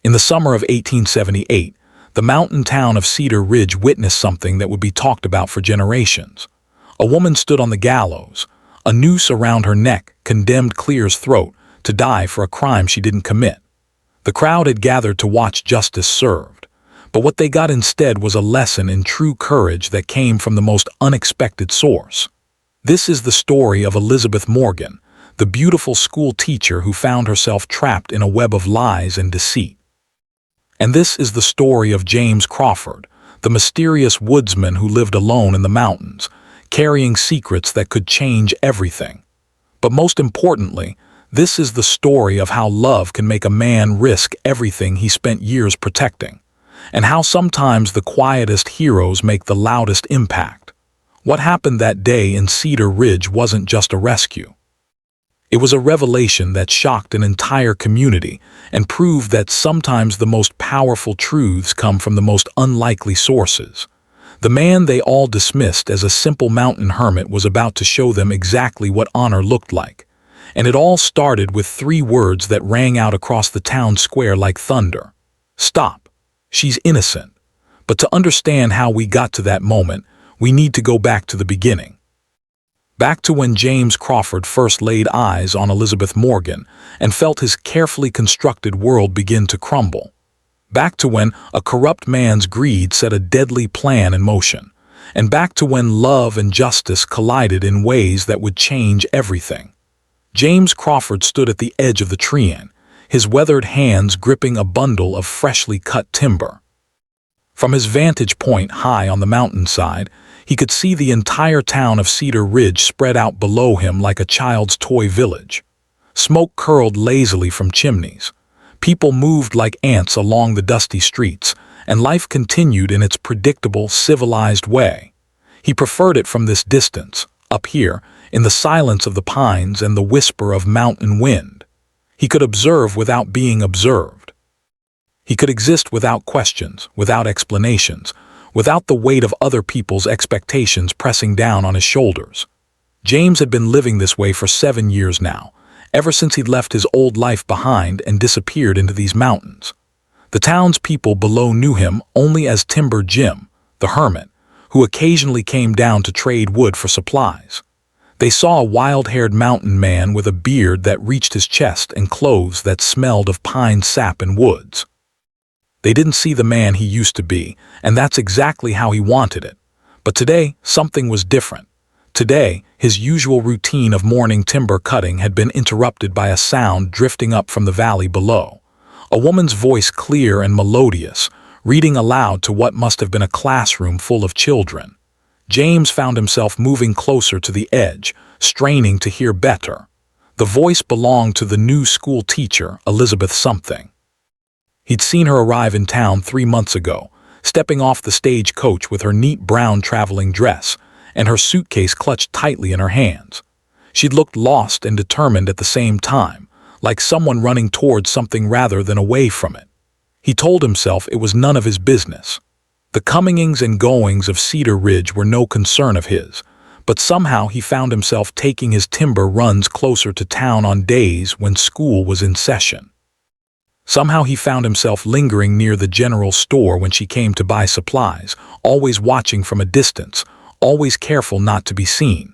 In the summer of 1878, the mountain town of Cedar Ridge witnessed something that would be talked about for generations. A woman stood on the gallows, a noose around her neck condemned Clear's throat to die for a crime she didn't commit. The crowd had gathered to watch justice served, but what they got instead was a lesson in true courage that came from the most unexpected source. This is the story of Elizabeth Morgan, the beautiful school teacher who found herself trapped in a web of lies and deceit. And this is the story of James Crawford, the mysterious woodsman who lived alone in the mountains, carrying secrets that could change everything. But most importantly, this is the story of how love can make a man risk everything he spent years protecting, and how sometimes the quietest heroes make the loudest impact. What happened that day in Cedar Ridge wasn't just a rescue. It was a revelation that shocked an entire community and proved that sometimes the most powerful truths come from the most unlikely sources. The man they all dismissed as a simple mountain hermit was about to show them exactly what honor looked like. And it all started with 3 words that rang out across the town square like thunder. Stop. She's innocent. But to understand how we got to that moment, we need to go back to the beginning. Back to when James Crawford first laid eyes on Elizabeth Morgan and felt his carefully constructed world begin to crumble. Back to when a corrupt man's greed set a deadly plan in motion. And back to when love and justice collided in ways that would change everything. James Crawford stood at the edge of the tree, his weathered hands gripping a bundle of freshly cut timber. From his vantage point high on the mountainside, he could see the entire town of Cedar Ridge spread out below him like a child's toy village. Smoke curled lazily from chimneys. People moved like ants along the dusty streets, and life continued in its predictable, civilized way. He preferred it from this distance, up here, in the silence of the pines and the whisper of mountain wind. He could observe without being observed. He could exist without questions, without explanations, without the weight of other people's expectations pressing down on his shoulders. James had been living this way for 7 years now, ever since he'd left his old life behind and disappeared into these mountains. The townspeople below knew him only as Timber Jim, the hermit, who occasionally came down to trade wood for supplies. They saw a wild-haired mountain man with a beard that reached his chest and clothes that smelled of pine sap and woods. They didn't see the man he used to be, and that's exactly how he wanted it. But today, something was different. Today, his usual routine of morning timber cutting had been interrupted by a sound drifting up from the valley below. A woman's voice, clear and melodious, reading aloud to what must have been a classroom full of children. James found himself moving closer to the edge, straining to hear better. The voice belonged to the new school teacher, Elizabeth something. He'd seen her arrive in town 3 months ago, stepping off the stagecoach with her neat brown traveling dress and her suitcase clutched tightly in her hands. She'd looked lost and determined at the same time, like someone running towards something rather than away from it. He told himself it was none of his business. The comings and goings of Cedar Ridge were no concern of his, but somehow he found himself taking his timber runs closer to town on days when school was in session. Somehow he found himself lingering near the general store when she came to buy supplies, always watching from a distance, always careful not to be seen.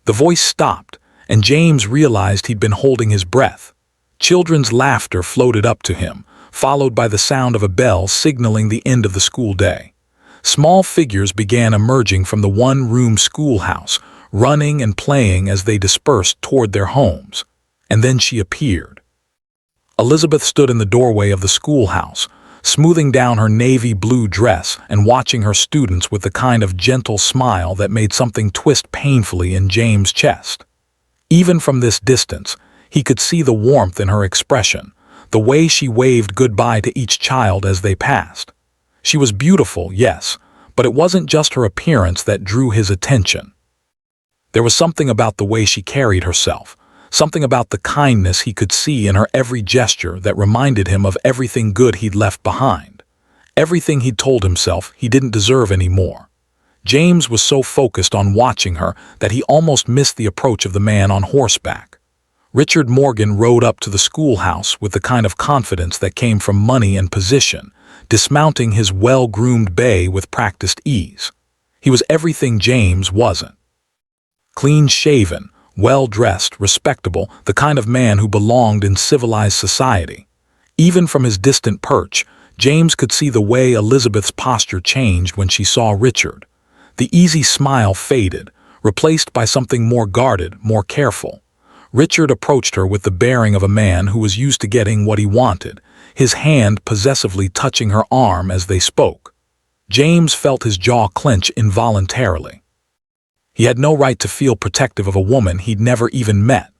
The voice stopped, and James realized he'd been holding his breath. Children's laughter floated up to him, followed by the sound of a bell signaling the end of the school day. Small figures began emerging from the one-room schoolhouse, running and playing as they dispersed toward their homes. And then she appeared. Elizabeth stood in the doorway of the schoolhouse, smoothing down her navy blue dress and watching her students with the kind of gentle smile that made something twist painfully in James' chest. Even from this distance, he could see the warmth in her expression, the way she waved goodbye to each child as they passed. She was beautiful, yes, but it wasn't just her appearance that drew his attention. There was something about the way she carried herself, something about the kindness he could see in her every gesture that reminded him of everything good he'd left behind, everything he'd told himself he didn't deserve anymore. James was so focused on watching her that he almost missed the approach of the man on horseback. Richard Morgan rode up to the schoolhouse with the kind of confidence that came from money and position, dismounting his well-groomed bay with practiced ease. He was everything James wasn't. Clean-shaven, well-dressed, respectable, the kind of man who belonged in civilized society. Even from his distant perch, James could see the way Elizabeth's posture changed when she saw Richard. The easy smile faded, replaced by something more guarded, more careful. Richard approached her with the bearing of a man who was used to getting what he wanted, his hand possessively touching her arm as they spoke. James felt his jaw clench involuntarily. He had no right to feel protective of a woman he'd never even met,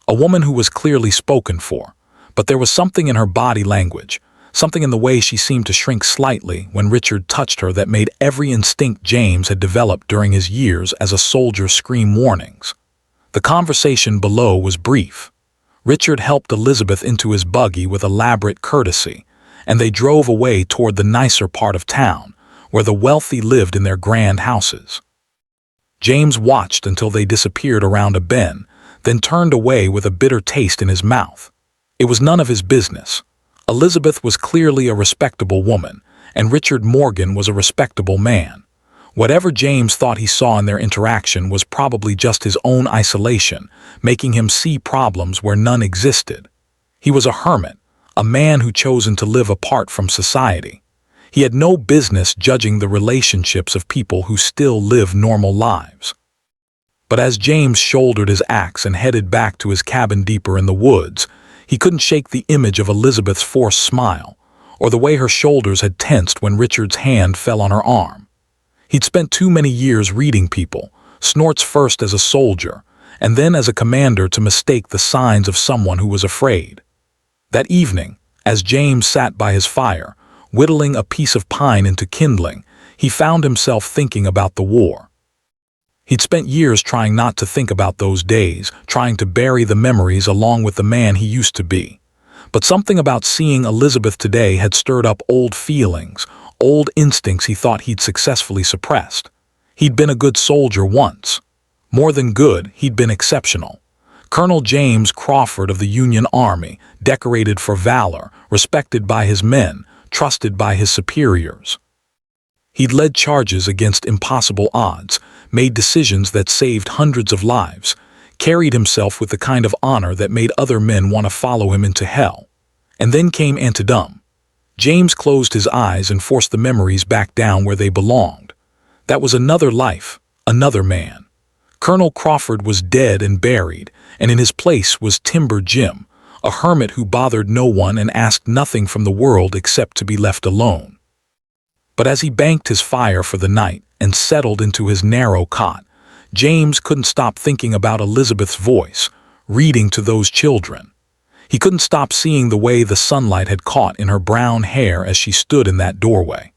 a woman who was clearly spoken for, but there was something in her body language, something in the way she seemed to shrink slightly when Richard touched her that made every instinct James had developed during his years as a soldier scream warnings. The conversation below was brief. Richard helped Elizabeth into his buggy with elaborate courtesy, and they drove away toward the nicer part of town, where the wealthy lived in their grand houses. James watched until they disappeared around a bend, then turned away with a bitter taste in his mouth. It was none of his business. Elizabeth was clearly a respectable woman, and Richard Morgan was a respectable man. Whatever James thought he saw in their interaction was probably just his own isolation, making him see problems where none existed. He was a hermit, a man who chosen to live apart from society. He had no business judging the relationships of people who still live normal lives. But as James shouldered his axe and headed back to his cabin deeper in the woods, he couldn't shake the image of Elizabeth's forced smile, or the way her shoulders had tensed when Richard's hand fell on her arm. He'd spent too many years reading people, Snorts first as a soldier, and then as a commander, to mistake the signs of someone who was afraid. That evening, as James sat by his fire, whittling a piece of pine into kindling, he found himself thinking about the war. He'd spent years trying not to think about those days, trying to bury the memories along with the man he used to be. But something about seeing Elizabeth today had stirred up old feelings, old instincts he thought he'd successfully suppressed. He'd been a good soldier once. More than good, he'd been exceptional. Colonel James Crawford of the Union Army, decorated for valor, respected by his men, trusted by his superiors. He'd led charges against impossible odds, made decisions that saved hundreds of lives, carried himself with the kind of honor that made other men want to follow him into hell. And then came Antietam. James closed his eyes and forced the memories back down where they belonged. That was another life, another man. Colonel Crawford was dead and buried, and in his place was Timber Jim, a hermit who bothered no one and asked nothing from the world except to be left alone. But as he banked his fire for the night and settled into his narrow cot, James couldn't stop thinking about Elizabeth's voice, reading to those children. He couldn't stop seeing the way the sunlight had caught in her brown hair as she stood in that doorway.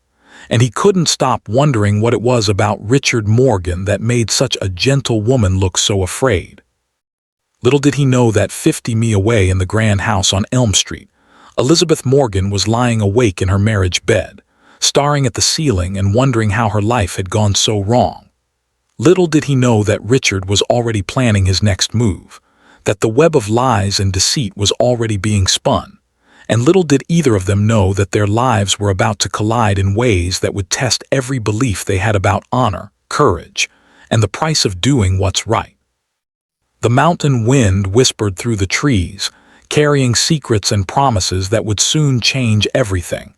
And he couldn't stop wondering what it was about Richard Morgan that made such a gentle woman look so afraid. Little did he know that 50 mi away in the grand house on Elm Street, Elizabeth Morgan was lying awake in her marriage bed, staring at the ceiling and wondering how her life had gone so wrong. Little did he know that Richard was already planning his next move, that the web of lies and deceit was already being spun, and little did either of them know that their lives were about to collide in ways that would test every belief they had about honor, courage, and the price of doing what's right. The mountain wind whispered through the trees, carrying secrets and promises that would soon change everything.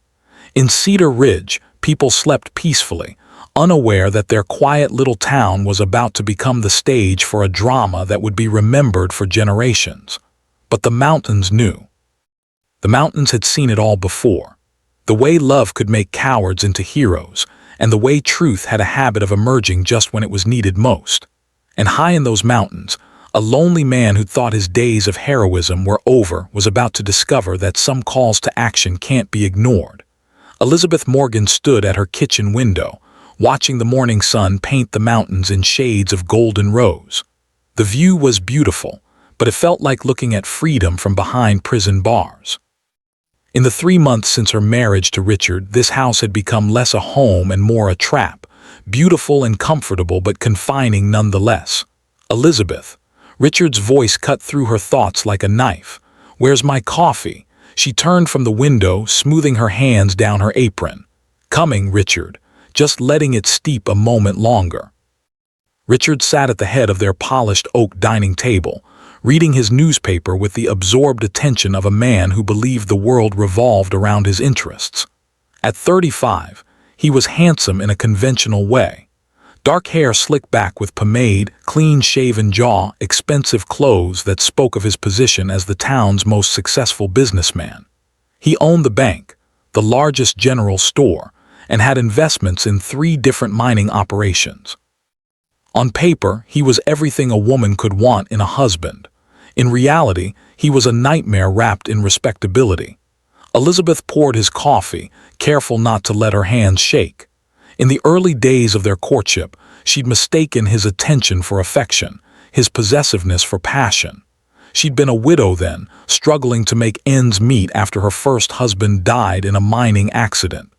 In Cedar Ridge, people slept peacefully, unaware that their quiet little town was about to become the stage for a drama that would be remembered for generations. But the mountains knew. The mountains had seen it all before. The way love could make cowards into heroes, and the way truth had a habit of emerging just when it was needed most. And high in those mountains, a lonely man who thought his days of heroism were over was about to discover that some calls to action can't be ignored. Elizabeth Morgan stood at her kitchen window, watching the morning sun paint the mountains in shades of golden rose. The view was beautiful, but it felt like looking at freedom from behind prison bars. In the 3 months since her marriage to Richard, this house had become less a home and more a trap, beautiful and comfortable but confining nonetheless. Elizabeth, Richard's voice cut through her thoughts like a knife. "Where's my coffee?" She turned from the window, smoothing her hands down her apron. "Coming, Richard, just letting it steep a moment longer." Richard sat at the head of their polished oak dining table, reading his newspaper with the absorbed attention of a man who believed the world revolved around his interests. At 35, he was handsome in a conventional way. Dark hair slicked back with pomade, clean-shaven jaw, expensive clothes that spoke of his position as the town's most successful businessman. He owned the bank, the largest general store, and had investments in 3 different mining operations. On paper, he was everything a woman could want in a husband. In reality, he was a nightmare wrapped in respectability. Elizabeth poured his coffee, careful not to let her hands shake. In the early days of their courtship, she'd mistaken his attention for affection, his possessiveness for passion. She'd been a widow then, struggling to make ends meet after her first husband died in a mining accident.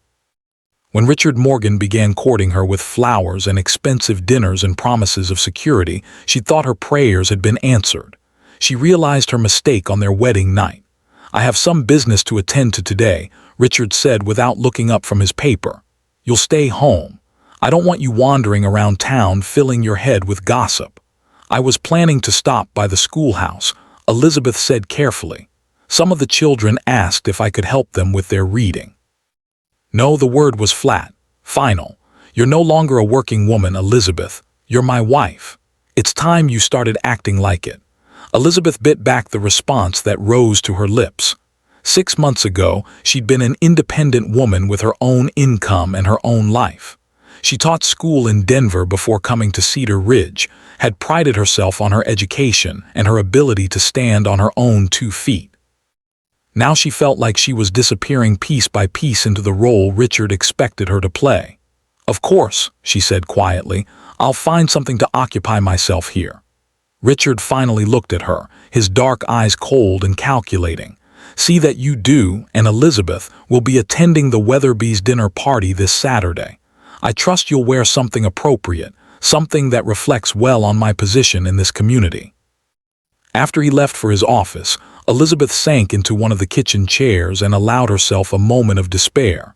When Richard Morgan began courting her with flowers and expensive dinners and promises of security, she thought her prayers had been answered. She realized her mistake on their wedding night. "I have some business to attend to today," Richard said without looking up from his paper. "You'll stay home. I don't want you wandering around town filling your head with gossip." "I was planning to stop by the schoolhouse," Elizabeth said carefully. "Some of the children asked if I could help them with their reading." No, the word was flat, final. "You're no longer a working woman, Elizabeth. You're my wife. It's time you started acting like it." Elizabeth bit back the response that rose to her lips. 6 months ago, she'd been an independent woman with her own income and her own life. She taught school in Denver before coming to Cedar Ridge, had prided herself on her education and her ability to stand on her own 2 feet. Now she felt like she was disappearing piece by piece into the role Richard expected her to play. "Of course," she said quietly, "I'll find something to occupy myself here." Richard finally looked at her, his dark eyes cold and calculating. "See that you do, and Elizabeth will be attending the Weatherby's dinner party this Saturday. I trust you'll wear something appropriate, something that reflects well on my position in this community." After he left for his office, Elizabeth sank into one of the kitchen chairs and allowed herself a moment of despair.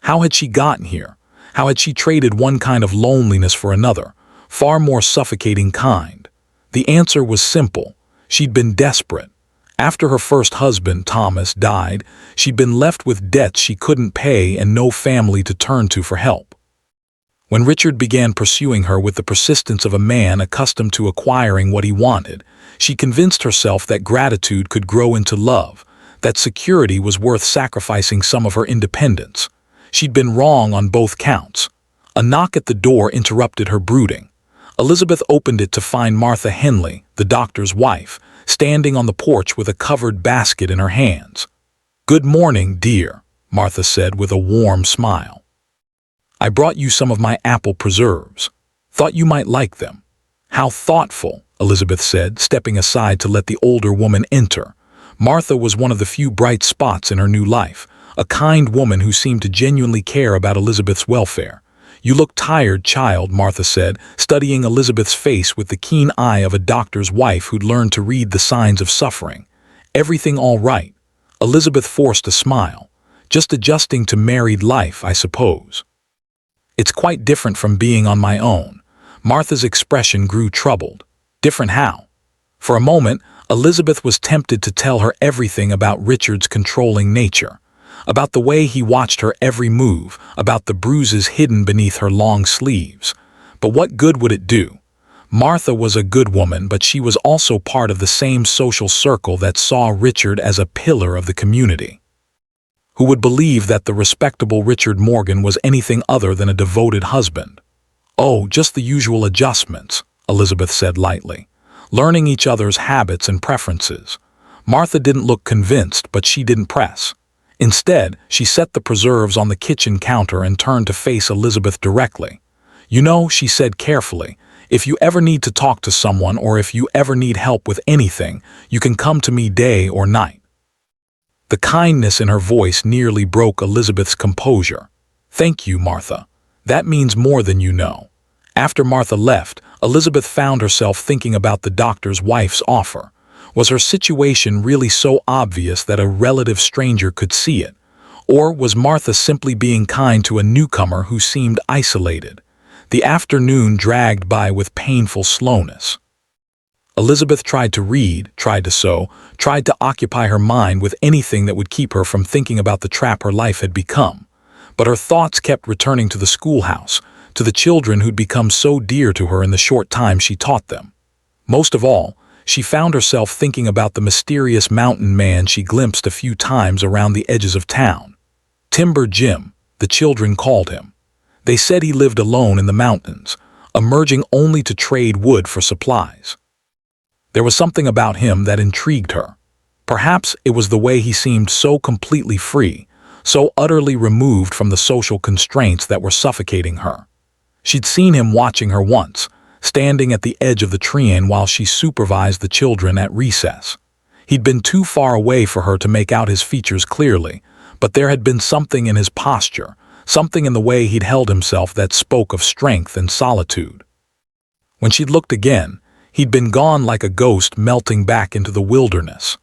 How had she gotten here? How had she traded one kind of loneliness for another, far more suffocating kind? The answer was simple. She'd been desperate. After her first husband, Thomas, died, she'd been left with debts she couldn't pay and no family to turn to for help. When Richard began pursuing her with the persistence of a man accustomed to acquiring what he wanted, she convinced herself that gratitude could grow into love, that security was worth sacrificing some of her independence. She'd been wrong on both counts. A knock at the door interrupted her brooding. Elizabeth opened it to find Martha Henley, the doctor's wife, standing on the porch with a covered basket in her hands. "Good morning, dear," Martha said with a warm smile. "I brought you some of my apple preserves. Thought you might like them." "How thoughtful," Elizabeth said, stepping aside to let the older woman enter. Martha was one of the few bright spots in her new life, a kind woman who seemed to genuinely care about Elizabeth's welfare. "You look tired, child," Martha said, studying Elizabeth's face with the keen eye of a doctor's wife who'd learned to read the signs of suffering. "Everything all right?" Elizabeth forced a smile. "Just adjusting to married life, I suppose." "It's quite different from being on my own." Martha's expression grew troubled. "Different how?" For a moment, Elizabeth was tempted to tell her everything about Richard's controlling nature, about the way he watched her every move, about the bruises hidden beneath her long sleeves. But what good would it do? Martha was a good woman, but she was also part of the same social circle that saw Richard as a pillar of the community. Who would believe that the respectable Richard Morgan was anything other than a devoted husband? "Oh, just the usual adjustments," Elizabeth said lightly. "Learning each other's habits and preferences." Martha didn't look convinced, but she didn't press. Instead, she set the preserves on the kitchen counter and turned to face Elizabeth directly. "You know," she said carefully, "if you ever need to talk to someone or if you ever need help with anything, you can come to me day or night." The kindness in her voice nearly broke Elizabeth's composure. "Thank you, Martha. That means more than you know." After Martha left, Elizabeth found herself thinking about the doctor's wife's offer. Was her situation really so obvious that a relative stranger could see it? Or was Martha simply being kind to a newcomer who seemed isolated? The afternoon dragged by with painful slowness. Elizabeth tried to read, tried to sew, tried to occupy her mind with anything that would keep her from thinking about the trap her life had become. But her thoughts kept returning to the schoolhouse, to the children who'd become so dear to her in the short time she taught them. Most of all, she found herself thinking about the mysterious mountain man she glimpsed a few times around the edges of town. Timber Jim, the children called him. They said he lived alone in the mountains, emerging only to trade wood for supplies. There was something about him that intrigued her. Perhaps it was the way he seemed so completely free, so utterly removed from the social constraints that were suffocating her. She'd seen him watching her once, standing at the edge of the treeline while she supervised the children at recess. He'd been too far away for her to make out his features clearly, but there had been something in his posture, something in the way he'd held himself that spoke of strength and solitude. When she'd looked again, he'd been gone like a ghost melting back into the wilderness.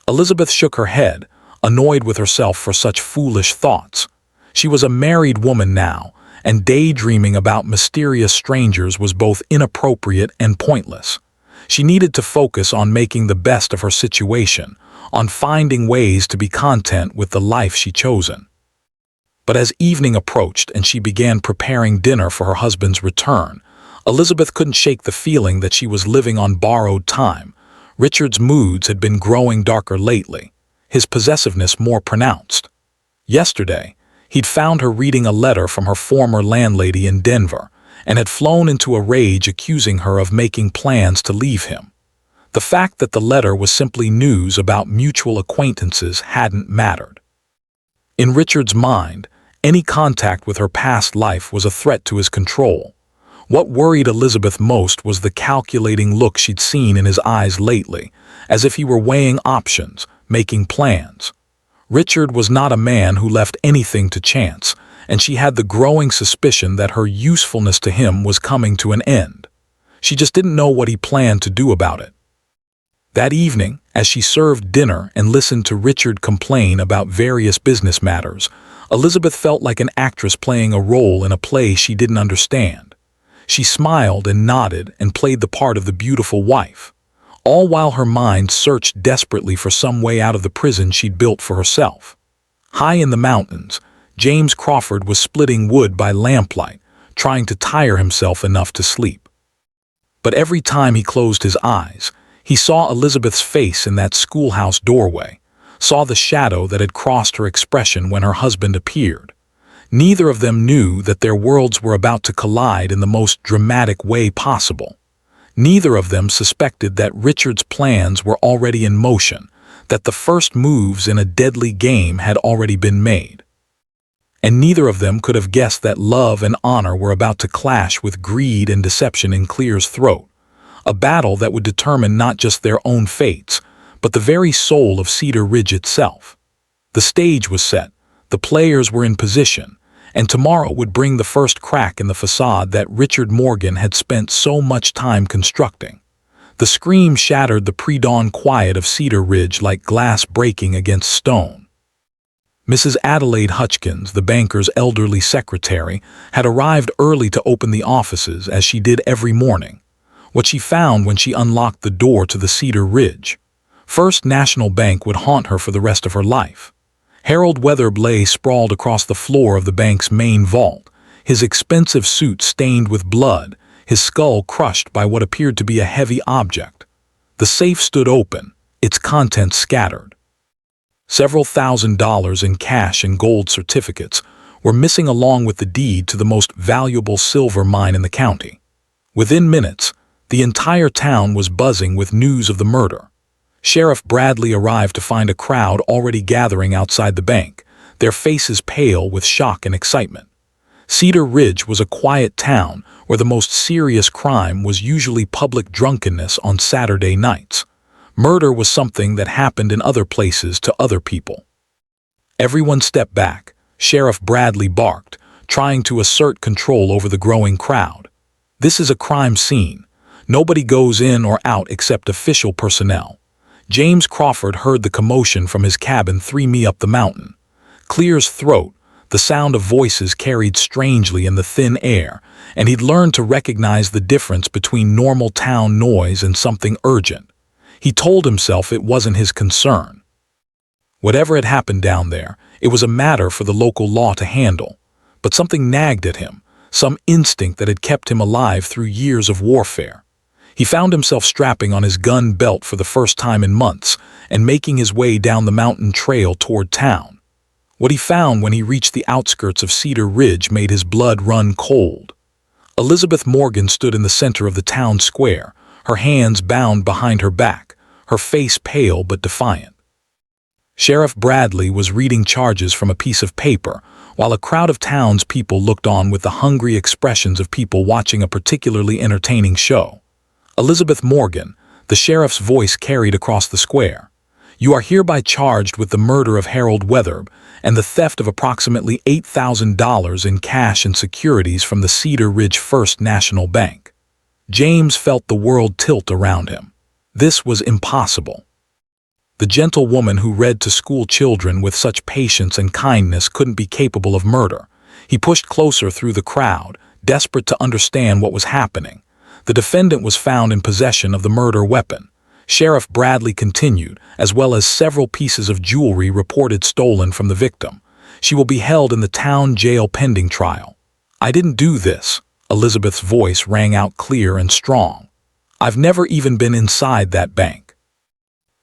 Elizabeth shook her head, annoyed with herself for such foolish thoughts. She was a married woman now, and daydreaming about mysterious strangers was both inappropriate and pointless. She needed to focus on making the best of her situation, on finding ways to be content with the life she'd chosen. But as evening approached and she began preparing dinner for her husband's return, Elizabeth couldn't shake the feeling that she was living on borrowed time. Richard's moods had been growing darker lately, his possessiveness more pronounced. Yesterday, he'd found her reading a letter from her former landlady in Denver and had flown into a rage accusing her of making plans to leave him. The fact that the letter was simply news about mutual acquaintances hadn't mattered. In Richard's mind, any contact with her past life was a threat to his control. What worried Elizabeth most was the calculating look she'd seen in his eyes lately, as if he were weighing options, making plans. Richard was not a man who left anything to chance, and she had the growing suspicion that her usefulness to him was coming to an end. She just didn't know what he planned to do about it. That evening, as she served dinner and listened to Richard complain about various business matters, Elizabeth felt like an actress playing a role in a play she didn't understand. She smiled and nodded and played the part of the beautiful wife, all while her mind searched desperately for some way out of the prison she'd built for herself. High in the mountains, James Crawford was splitting wood by lamplight, trying to tire himself enough to sleep. But every time he closed his eyes, he saw Elizabeth's face in that schoolhouse doorway, saw the shadow that had crossed her expression when her husband appeared. Neither of them knew that their worlds were about to collide in the most dramatic way possible. Neither of them suspected that Richard's plans were already in motion, that the first moves in a deadly game had already been made. And neither of them could have guessed that love and honor were about to clash with greed and deception in Clear's throat, a battle that would determine not just their own fates, but the very soul of Cedar Ridge itself. The stage was set, the players were in position, and tomorrow would bring the first crack in the facade that Richard Morgan had spent so much time constructing. The scream shattered the pre-dawn quiet of Cedar Ridge like glass breaking against stone. Mrs. Adelaide Hutchkins, the banker's elderly secretary, had arrived early to open the offices as she did every morning. What she found when she unlocked the door to the Cedar Ridge. First National Bank would haunt her for the rest of her life. Harold Weatherb lay sprawled across the floor of the bank's main vault, his expensive suit stained with blood, his skull crushed by what appeared to be a heavy object. The safe stood open, its contents scattered. Several $1,000s in cash and gold certificates were missing along with the deed to the most valuable silver mine in the county. Within minutes, the entire town was buzzing with news of the murder. Sheriff Bradley arrived to find a crowd already gathering outside the bank, their faces pale with shock and excitement. Cedar Ridge was a quiet town where the most serious crime was usually public drunkenness on Saturday nights. Murder was something that happened in other places to other people. Everyone stepped back, Sheriff Bradley barked, trying to assert control over the growing crowd. This is a crime scene. Nobody goes in or out except official personnel. James Crawford heard the commotion from his cabin 3 mi up the mountain. Clear's throat, the sound of voices carried strangely in the thin air, and he'd learned to recognize the difference between normal town noise and something urgent. He told himself it wasn't his concern. Whatever had happened down there, it was a matter for the local law to handle. But something nagged at him, some instinct that had kept him alive through years of warfare. He found himself strapping on his gun belt for the first time in months and making his way down the mountain trail toward town. What he found when he reached the outskirts of Cedar Ridge made his blood run cold. Elizabeth Morgan stood in the center of the town square, her hands bound behind her back, her face pale but defiant. Sheriff Bradley was reading charges from a piece of paper, while a crowd of townspeople looked on with the hungry expressions of people watching a particularly entertaining show. Elizabeth Morgan, the sheriff's voice carried across the square. You are hereby charged with the murder of Harold Wetherb and the theft of approximately $8,000 in cash and securities from the Cedar Ridge First National Bank. James felt the world tilt around him. This was impossible. The gentle woman who read to school children with such patience and kindness couldn't be capable of murder. He pushed closer through the crowd, desperate to understand what was happening. The defendant was found in possession of the murder weapon. Sheriff Bradley continued, as well as several pieces of jewelry reported stolen from the victim. She will be held in the town jail pending trial. I didn't do this. Elizabeth's voice rang out clear and strong. I've never even been inside that bank.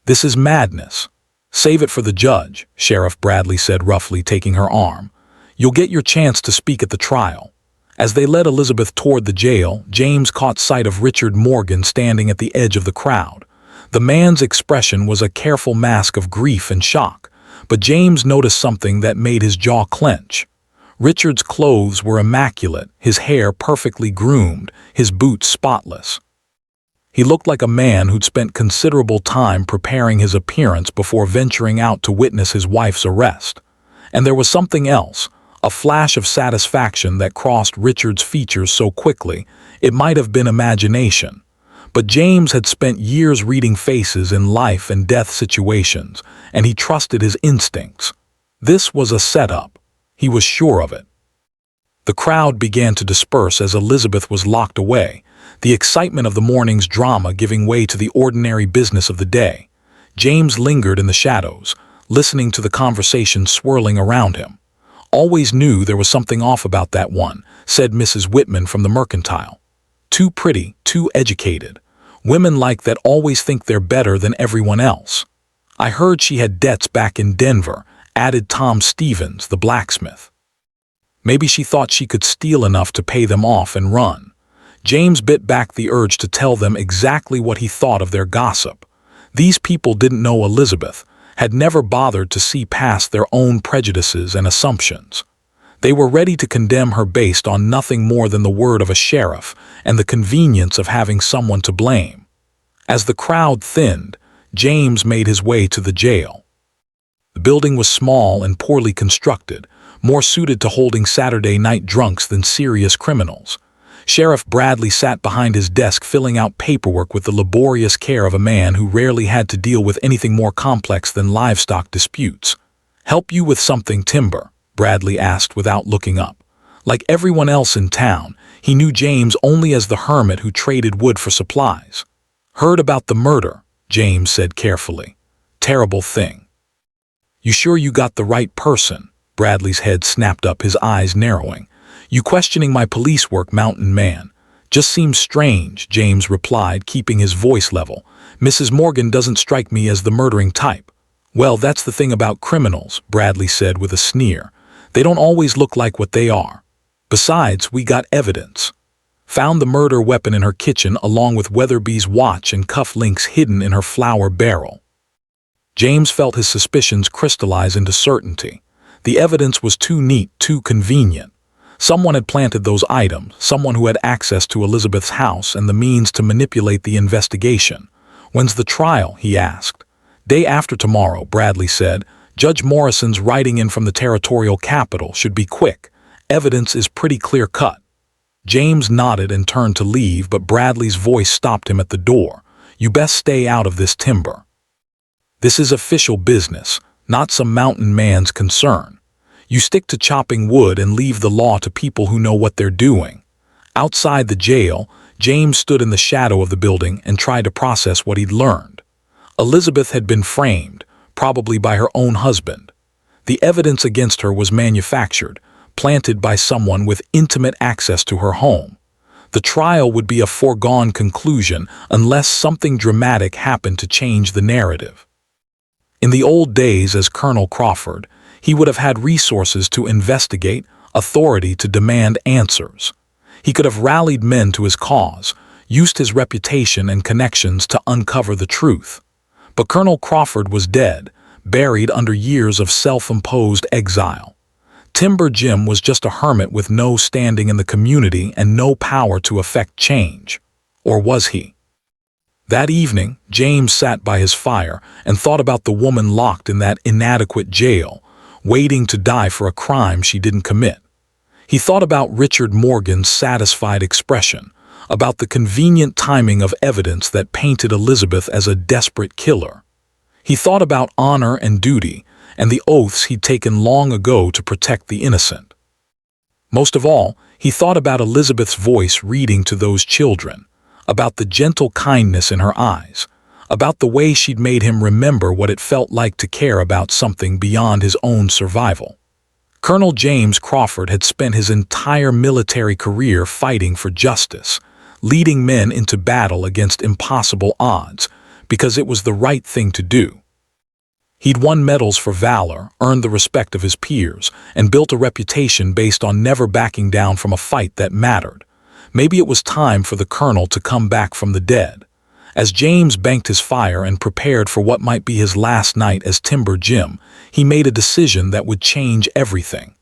This is madness. Save it for the judge, Sheriff Bradley said roughly, taking her arm. You'll get your chance to speak at the trial. As they led Elizabeth toward the jail, James caught sight of Richard Morgan standing at the edge of the crowd. The man's expression was a careful mask of grief and shock, but James noticed something that made his jaw clench. Richard's clothes were immaculate, his hair perfectly groomed, his boots spotless. He looked like a man who'd spent considerable time preparing his appearance before venturing out to witness his wife's arrest. And there was something else, a flash of satisfaction that crossed Richard's features so quickly, it might have been imagination. But James had spent years reading faces in life and death situations, and he trusted his instincts. This was a setup. He was sure of it. The crowd began to disperse as Elizabeth was locked away, the excitement of the morning's drama giving way to the ordinary business of the day. James lingered in the shadows, listening to the conversation swirling around him. Always knew there was something off about that one, said Mrs. Whitman from the Mercantile. Too pretty, too educated. Women like that always think they're better than everyone else. I heard she had debts back in Denver, added Tom Stevens, the blacksmith. Maybe she thought she could steal enough to pay them off and run. James bit back the urge to tell them exactly what he thought of their gossip. These people didn't know Elizabeth, had never bothered to see past their own prejudices and assumptions. They were ready to condemn her based on nothing more than the word of a sheriff and the convenience of having someone to blame. As the crowd thinned, James made his way to the jail. The building was small and poorly constructed, more suited to holding Saturday night drunks than serious criminals. Sheriff Bradley sat behind his desk filling out paperwork with the laborious care of a man who rarely had to deal with anything more complex than livestock disputes. "Help you with something, Timber?" Bradley asked without looking up. Like everyone else in town, he knew James only as the hermit who traded wood for supplies. "Heard about the murder," James said carefully. "Terrible thing." "You sure you got the right person?" Bradley's head snapped up, his eyes narrowing. "You questioning my police work, mountain man? Just seems strange," James replied, keeping his voice level. "Mrs. Morgan doesn't strike me as the murdering type." "Well, that's the thing about criminals," Bradley said with a sneer. "They don't always look like what they are. Besides, we got evidence. Found the murder weapon in her kitchen along with Weatherby's watch and cufflinks hidden in her flour barrel." James felt his suspicions crystallize into certainty. The evidence was too neat, too convenient. Someone had planted those items, someone who had access to Elizabeth's house and the means to manipulate the investigation. "When's the trial?" he asked. "Day after tomorrow," Bradley said. "Judge Morrison's writing in from the territorial capital, should be quick. Evidence is pretty clear-cut." James nodded and turned to leave, but Bradley's voice stopped him at the door. "You best stay out of this timber. This is official business, not some mountain man's concern. You stick to chopping wood and leave the law to people who know what they're doing." Outside the jail, James stood in the shadow of the building and tried to process what he'd learned. Elizabeth had been framed, probably by her own husband. The evidence against her was manufactured, planted by someone with intimate access to her home. The trial would be a foregone conclusion unless something dramatic happened to change the narrative. In the old days as Colonel Crawford, he would have had resources to investigate, authority to demand answers. He could have rallied men to his cause, used his reputation and connections to uncover the truth. But Colonel Crawford was dead, buried under years of self-imposed exile. Timber Jim was just a hermit with no standing in the community and no power to effect change. Or was he? That evening, James sat by his fire and thought about the woman locked in that inadequate jail, waiting to die for a crime she didn't commit. He thought about Richard Morgan's satisfied expression, about the convenient timing of evidence that painted Elizabeth as a desperate killer. He thought about honor and duty, and the oaths he'd taken long ago to protect the innocent. Most of all, he thought about Elizabeth's voice reading to those children, about the gentle kindness in her eyes, about the way she'd made him remember what it felt like to care about something beyond his own survival. Colonel James Crawford had spent his entire military career fighting for justice, leading men into battle against impossible odds, because it was the right thing to do. He'd won medals for valor, earned the respect of his peers, and built a reputation based on never backing down from a fight that mattered. Maybe it was time for the colonel to come back from the dead. As James banked his fire and prepared for what might be his last night as Timber Jim, he made a decision that would change everything.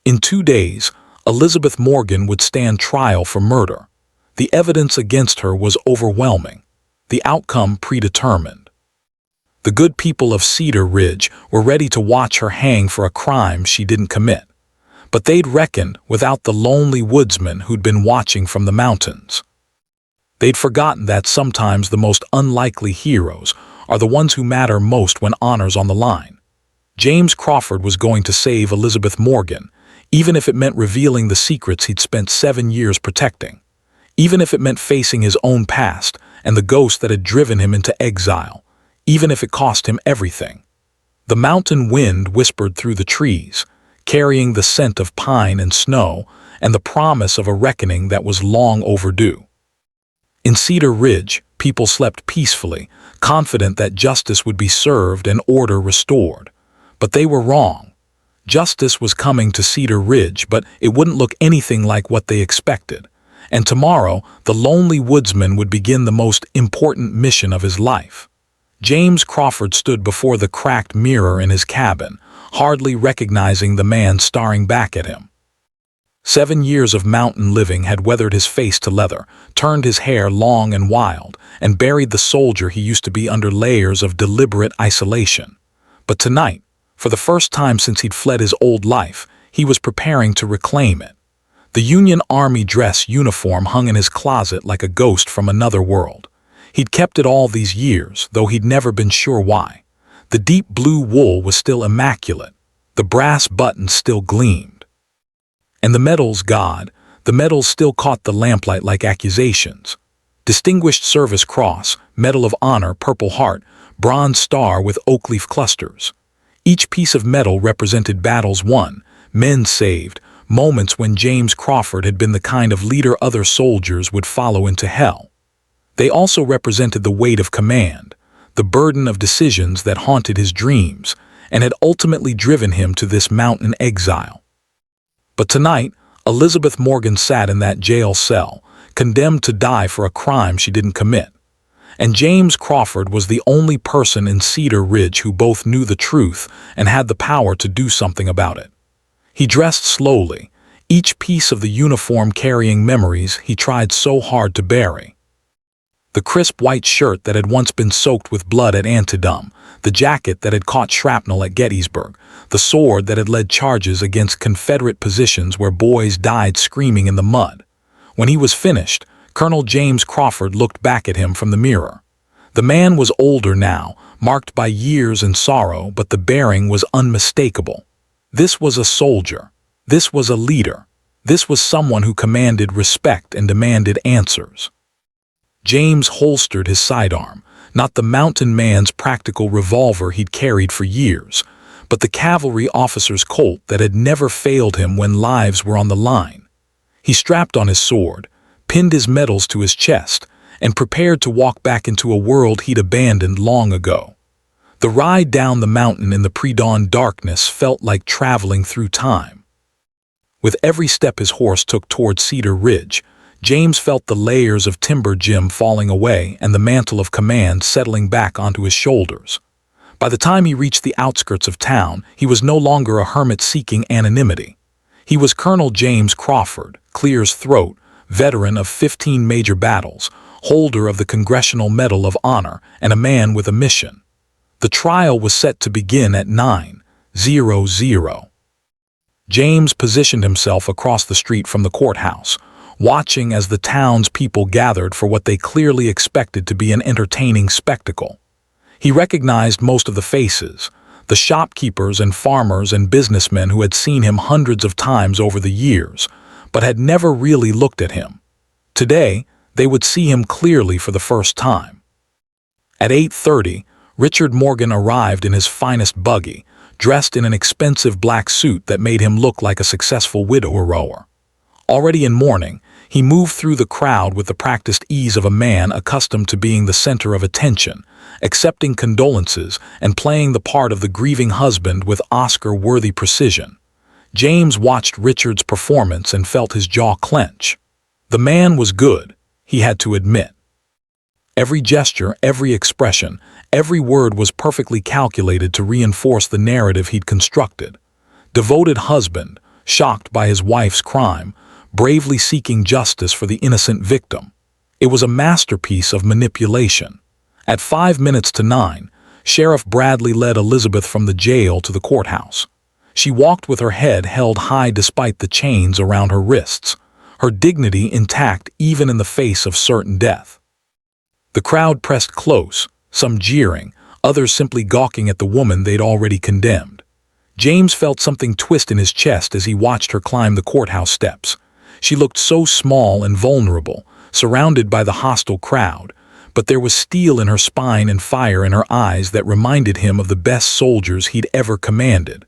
In 2 days, Elizabeth Morgan would stand trial for murder. The evidence against her was overwhelming, the outcome predetermined. The good people of Cedar Ridge were ready to watch her hang for a crime she didn't commit. But they'd reckoned without the lonely woodsman who'd been watching from the mountains. They'd forgotten that sometimes the most unlikely heroes are the ones who matter most when honor's on the line. James Crawford was going to save Elizabeth Morgan, even if it meant revealing the secrets he'd spent 7 years protecting, even if it meant facing his own past and the ghost that had driven him into exile, even if it cost him everything. The mountain wind whispered through the trees, carrying the scent of pine and snow and the promise of a reckoning that was long overdue. In Cedar Ridge, people slept peacefully, confident that justice would be served and order restored. But they were wrong. Justice was coming to Cedar Ridge, but it wouldn't look anything like what they expected. And tomorrow, the lonely woodsman would begin the most important mission of his life. James Crawford stood before the cracked mirror in his cabin, hardly recognizing the man staring back at him. 7 years of mountain living had weathered his face to leather, turned his hair long and wild, and buried the soldier he used to be under layers of deliberate isolation. But tonight, for the first time since he'd fled his old life, he was preparing to reclaim it. The Union Army dress uniform hung in his closet like a ghost from another world. He'd kept it all these years, though he'd never been sure why. The deep blue wool was still immaculate. The brass buttons still gleamed. And the medals, the medals still caught the lamplight like accusations. Distinguished Service Cross, Medal of Honor, Purple Heart, Bronze Star with oak leaf clusters. Each piece of metal represented battles won, men saved, moments when James Crawford had been the kind of leader other soldiers would follow into hell. They also represented the weight of command, the burden of decisions that haunted his dreams and had ultimately driven him to this mountain exile. But tonight, Elizabeth Morgan sat in that jail cell, condemned to die for a crime she didn't commit. And James Crawford was the only person in Cedar Ridge who both knew the truth and had the power to do something about it. He dressed slowly, each piece of the uniform carrying memories he tried so hard to bury. The crisp white shirt that had once been soaked with blood at Antietam, the jacket that had caught shrapnel at Gettysburg, the sword that had led charges against Confederate positions where boys died screaming in the mud. When he was finished, Colonel James Crawford looked back at him from the mirror. The man was older now, marked by years and sorrow, but the bearing was unmistakable. This was a soldier. This was a leader. This was someone who commanded respect and demanded answers. James holstered his sidearm, not the mountain man's practical revolver he'd carried for years, but the cavalry officer's Colt that had never failed him when lives were on the line. He strapped on his sword, pinned his medals to his chest, and prepared to walk back into a world he'd abandoned long ago. The ride down the mountain in the pre-dawn darkness felt like traveling through time. With every step his horse took toward Cedar Ridge, James felt the layers of timber Jim falling away and the mantle of command settling back onto his shoulders. By the time he reached the outskirts of town, he was no longer a hermit seeking anonymity. He was Colonel James Crawford, Clear's Throat, veteran of 15 major battles, holder of the Congressional Medal of Honor, and a man with a mission. The trial was set to begin at 9:00. James positioned himself across the street from the courthouse, watching as the town's people gathered for what they clearly expected to be an entertaining spectacle. He recognized most of the faces, the shopkeepers and farmers and businessmen who had seen him hundreds of times over the years, but had never really looked at him. Today, they would see him clearly for the first time. At 8:30, Richard Morgan arrived in his finest buggy, dressed in an expensive black suit that made him look like a successful widower. Already in mourning, he moved through the crowd with the practiced ease of a man accustomed to being the center of attention, accepting condolences and playing the part of the grieving husband with Oscar-worthy precision. James watched Richard's performance and felt his jaw clench. The man was good, he had to admit. Every gesture, every expression, every word was perfectly calculated to reinforce the narrative he'd constructed. Devoted husband, shocked by his wife's crime, bravely seeking justice for the innocent victim. It was a masterpiece of manipulation. At 9:05, Sheriff Bradley led Elizabeth from the jail to the courthouse. She walked with her head held high despite the chains around her wrists, her dignity intact even in the face of certain death. The crowd pressed close, some jeering, others simply gawking at the woman they'd already condemned. James felt something twist in his chest as he watched her climb the courthouse steps. She looked so small and vulnerable, surrounded by the hostile crowd, but there was steel in her spine and fire in her eyes that reminded him of the best soldiers he'd ever commanded.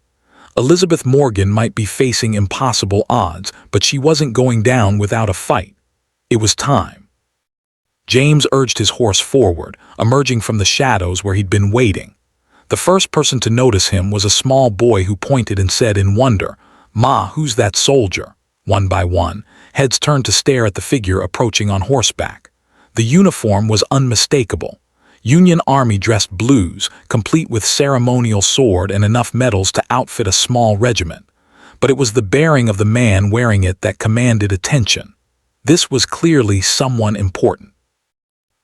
Elizabeth Morgan might be facing impossible odds, but she wasn't going down without a fight. It was time. James urged his horse forward, emerging from the shadows where he'd been waiting. The first person to notice him was a small boy who pointed and said in wonder, "Ma, who's that soldier?" One by one, heads turned to stare at the figure approaching on horseback. The uniform was unmistakable. Union Army dressed blues, complete with ceremonial sword and enough medals to outfit a small regiment. But it was the bearing of the man wearing it that commanded attention. This was clearly someone important.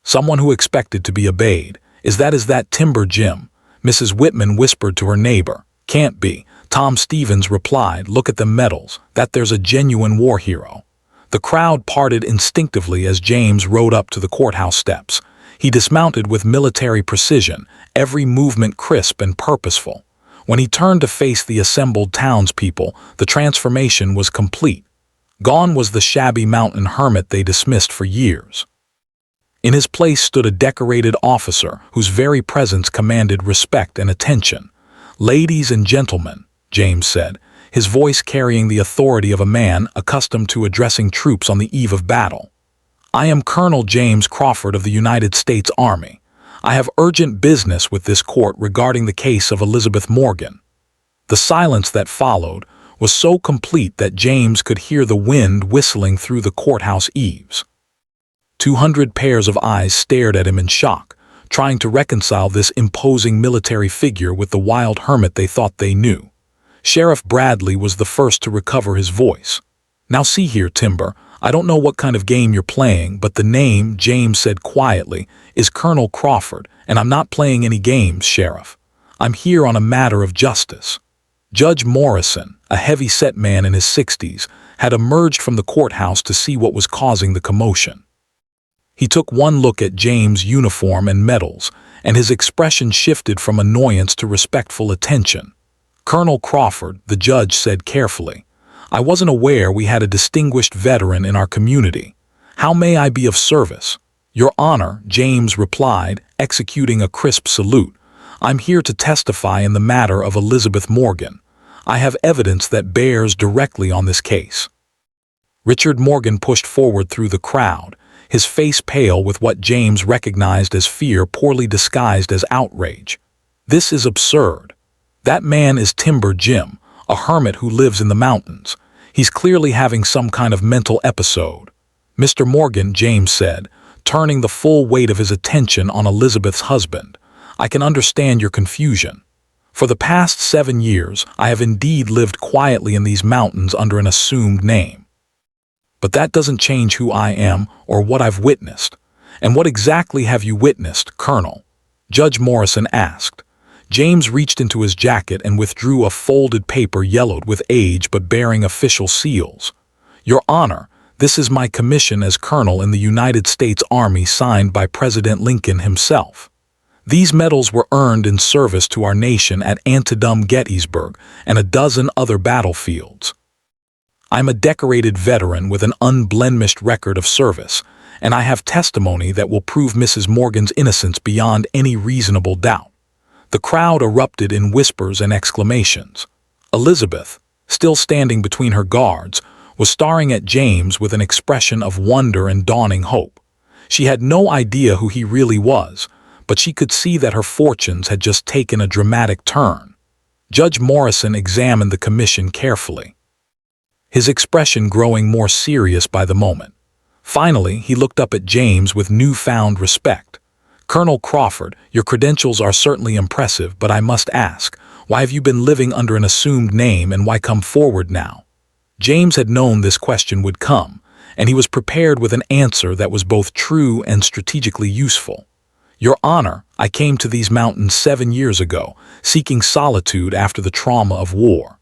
Someone who expected to be obeyed. Is that Timber Jim?" Mrs. Whitman whispered to her neighbor. "Can't be." Tom Stevens replied, "Look at the medals, that there's a genuine war hero." The crowd parted instinctively as James rode up to the courthouse steps. He dismounted with military precision, every movement crisp and purposeful. When he turned to face the assembled townspeople, the transformation was complete. Gone was the shabby mountain hermit they dismissed for years. In his place stood a decorated officer whose very presence commanded respect and attention. "Ladies and gentlemen," James said, his voice carrying the authority of a man accustomed to addressing troops on the eve of battle. "I am Colonel James Crawford of the United States Army. I have urgent business with this court regarding the case of Elizabeth Morgan." The silence that followed was so complete that James could hear the wind whistling through the courthouse eaves. 200 pairs of eyes stared at him in shock, trying to reconcile this imposing military figure with the wild hermit they thought they knew. Sheriff Bradley was the first to recover his voice. "Now see here, Timber, I don't know what kind of game you're playing, but the name," James said quietly, "is Colonel Crawford, and I'm not playing any games, Sheriff. I'm here on a matter of justice." Judge Morrison, a heavy-set man in his 60s, had emerged from the courthouse to see what was causing the commotion. He took one look at James' uniform and medals, and his expression shifted from annoyance to respectful attention. "Colonel Crawford," the judge said carefully, "I wasn't aware we had a distinguished veteran in our community. How may I be of service?" "Your Honor," James replied, executing a crisp salute, "I'm here to testify in the matter of Elizabeth Morgan. I have evidence that bears directly on this case." Richard Morgan pushed forward through the crowd, his face pale with what James recognized as fear poorly disguised as outrage. "This is absurd. That man is Timber Jim, a hermit who lives in the mountains. He's clearly having some kind of mental episode." "Mr. Morgan," James said, turning the full weight of his attention on Elizabeth's husband, "I can understand your confusion. For the past 7 years, I have indeed lived quietly in these mountains under an assumed name. But that doesn't change who I am or what I've witnessed." "And what exactly have you witnessed, Colonel?" Judge Morrison asked. James reached into his jacket and withdrew a folded paper yellowed with age but bearing official seals. "Your Honor, this is my commission as Colonel in the United States Army signed by President Lincoln himself. These medals were earned in service to our nation at Antietam, Gettysburg, and a dozen other battlefields. I'm a decorated veteran with an unblemished record of service, and I have testimony that will prove Mrs. Morgan's innocence beyond any reasonable doubt." The crowd erupted in whispers and exclamations. Elizabeth, still standing between her guards, was staring at James with an expression of wonder and dawning hope. She had no idea who he really was, but she could see that her fortunes had just taken a dramatic turn. Judge Morrison examined the commission carefully, his expression growing more serious by the moment. Finally, he looked up at James with newfound respect. "Colonel Crawford, your credentials are certainly impressive, but I must ask, why have you been living under an assumed name and why come forward now?" James had known this question would come, and he was prepared with an answer that was both true and strategically useful. "Your Honor, I came to these mountains 7 years ago, seeking solitude after the trauma of war.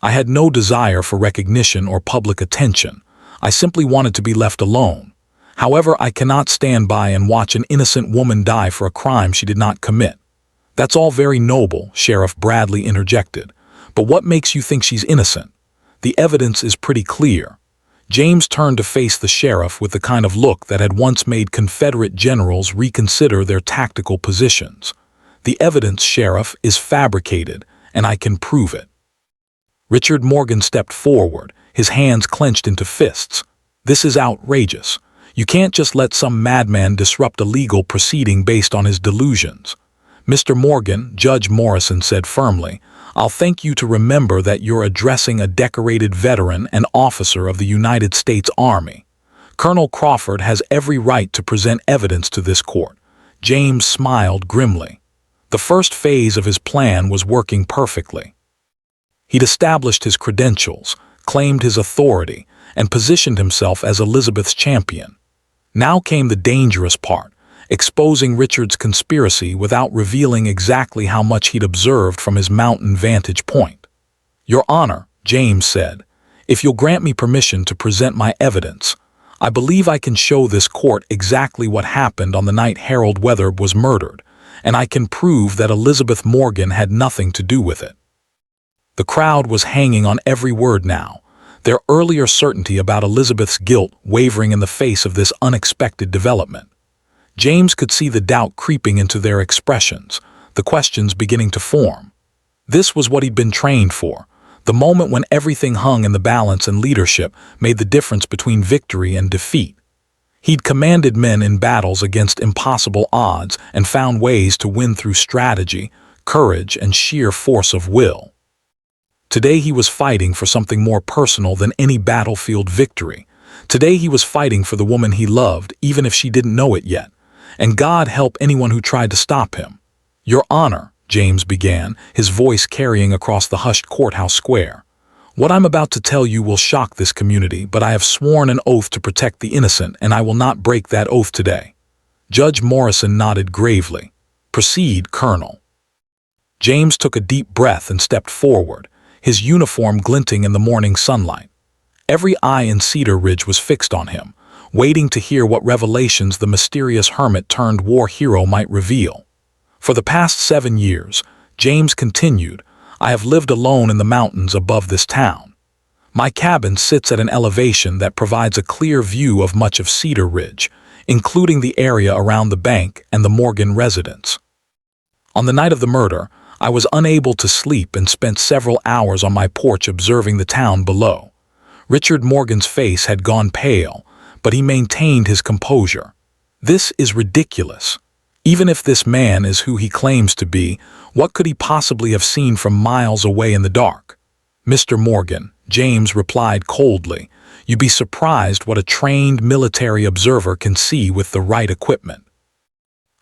I had no desire for recognition or public attention. I simply wanted to be left alone. However, I cannot stand by and watch an innocent woman die for a crime she did not commit." "That's all very noble," Sheriff Bradley interjected, "but what makes you think she's innocent? The evidence is pretty clear." James turned to face the sheriff with the kind of look that had once made Confederate generals reconsider their tactical positions. "The evidence, Sheriff, is fabricated, and I can prove it." Richard Morgan stepped forward, his hands clenched into fists. "This is outrageous. You can't just let some madman disrupt a legal proceeding based on his delusions." "Mr. Morgan," Judge Morrison said firmly, "I'll thank you to remember that you're addressing a decorated veteran and officer of the United States Army. Colonel Crawford has every right to present evidence to this court." James smiled grimly. The first phase of his plan was working perfectly. He'd established his credentials, claimed his authority, and positioned himself as Elizabeth's champion. Now came the dangerous part, exposing Richard's conspiracy without revealing exactly how much he'd observed from his mountain vantage point. "Your Honor," James said, "if you'll grant me permission to present my evidence, I believe I can show this court exactly what happened on the night Harold Wetherbe was murdered, and I can prove that Elizabeth Morgan had nothing to do with it." The crowd was hanging on every word now, their earlier certainty about Elizabeth's guilt wavering in the face of this unexpected development. James could see the doubt creeping into their expressions, the questions beginning to form. This was what he'd been trained for, the moment when everything hung in the balance and leadership made the difference between victory and defeat. He'd commanded men in battles against impossible odds and found ways to win through strategy, courage, and sheer force of will. Today he was fighting for something more personal than any battlefield victory. Today he was fighting for the woman he loved, even if she didn't know it yet. And God help anyone who tried to stop him. "Your Honor," James began, his voice carrying across the hushed courthouse square, "what I'm about to tell you will shock this community, but I have sworn an oath to protect the innocent, and I will not break that oath today." Judge Morrison nodded gravely. "Proceed, Colonel." James took a deep breath and stepped forward, his uniform glinting in the morning sunlight. Every eye in Cedar Ridge was fixed on him, waiting to hear what revelations the mysterious hermit-turned-war hero might reveal. For the past 7 years, James continued, I have lived alone in the mountains above this town. My cabin sits at an elevation that provides a clear view of much of Cedar Ridge, including the area around the bank and the Morgan residence. On the night of the murder, I was unable to sleep and spent several hours on my porch observing the town below. Richard Morgan's face had gone pale, but he maintained his composure. This is ridiculous. Even if this man is who he claims to be, what could he possibly have seen from miles away in the dark? Mr. Morgan, James replied coldly, you'd be surprised what a trained military observer can see with the right equipment.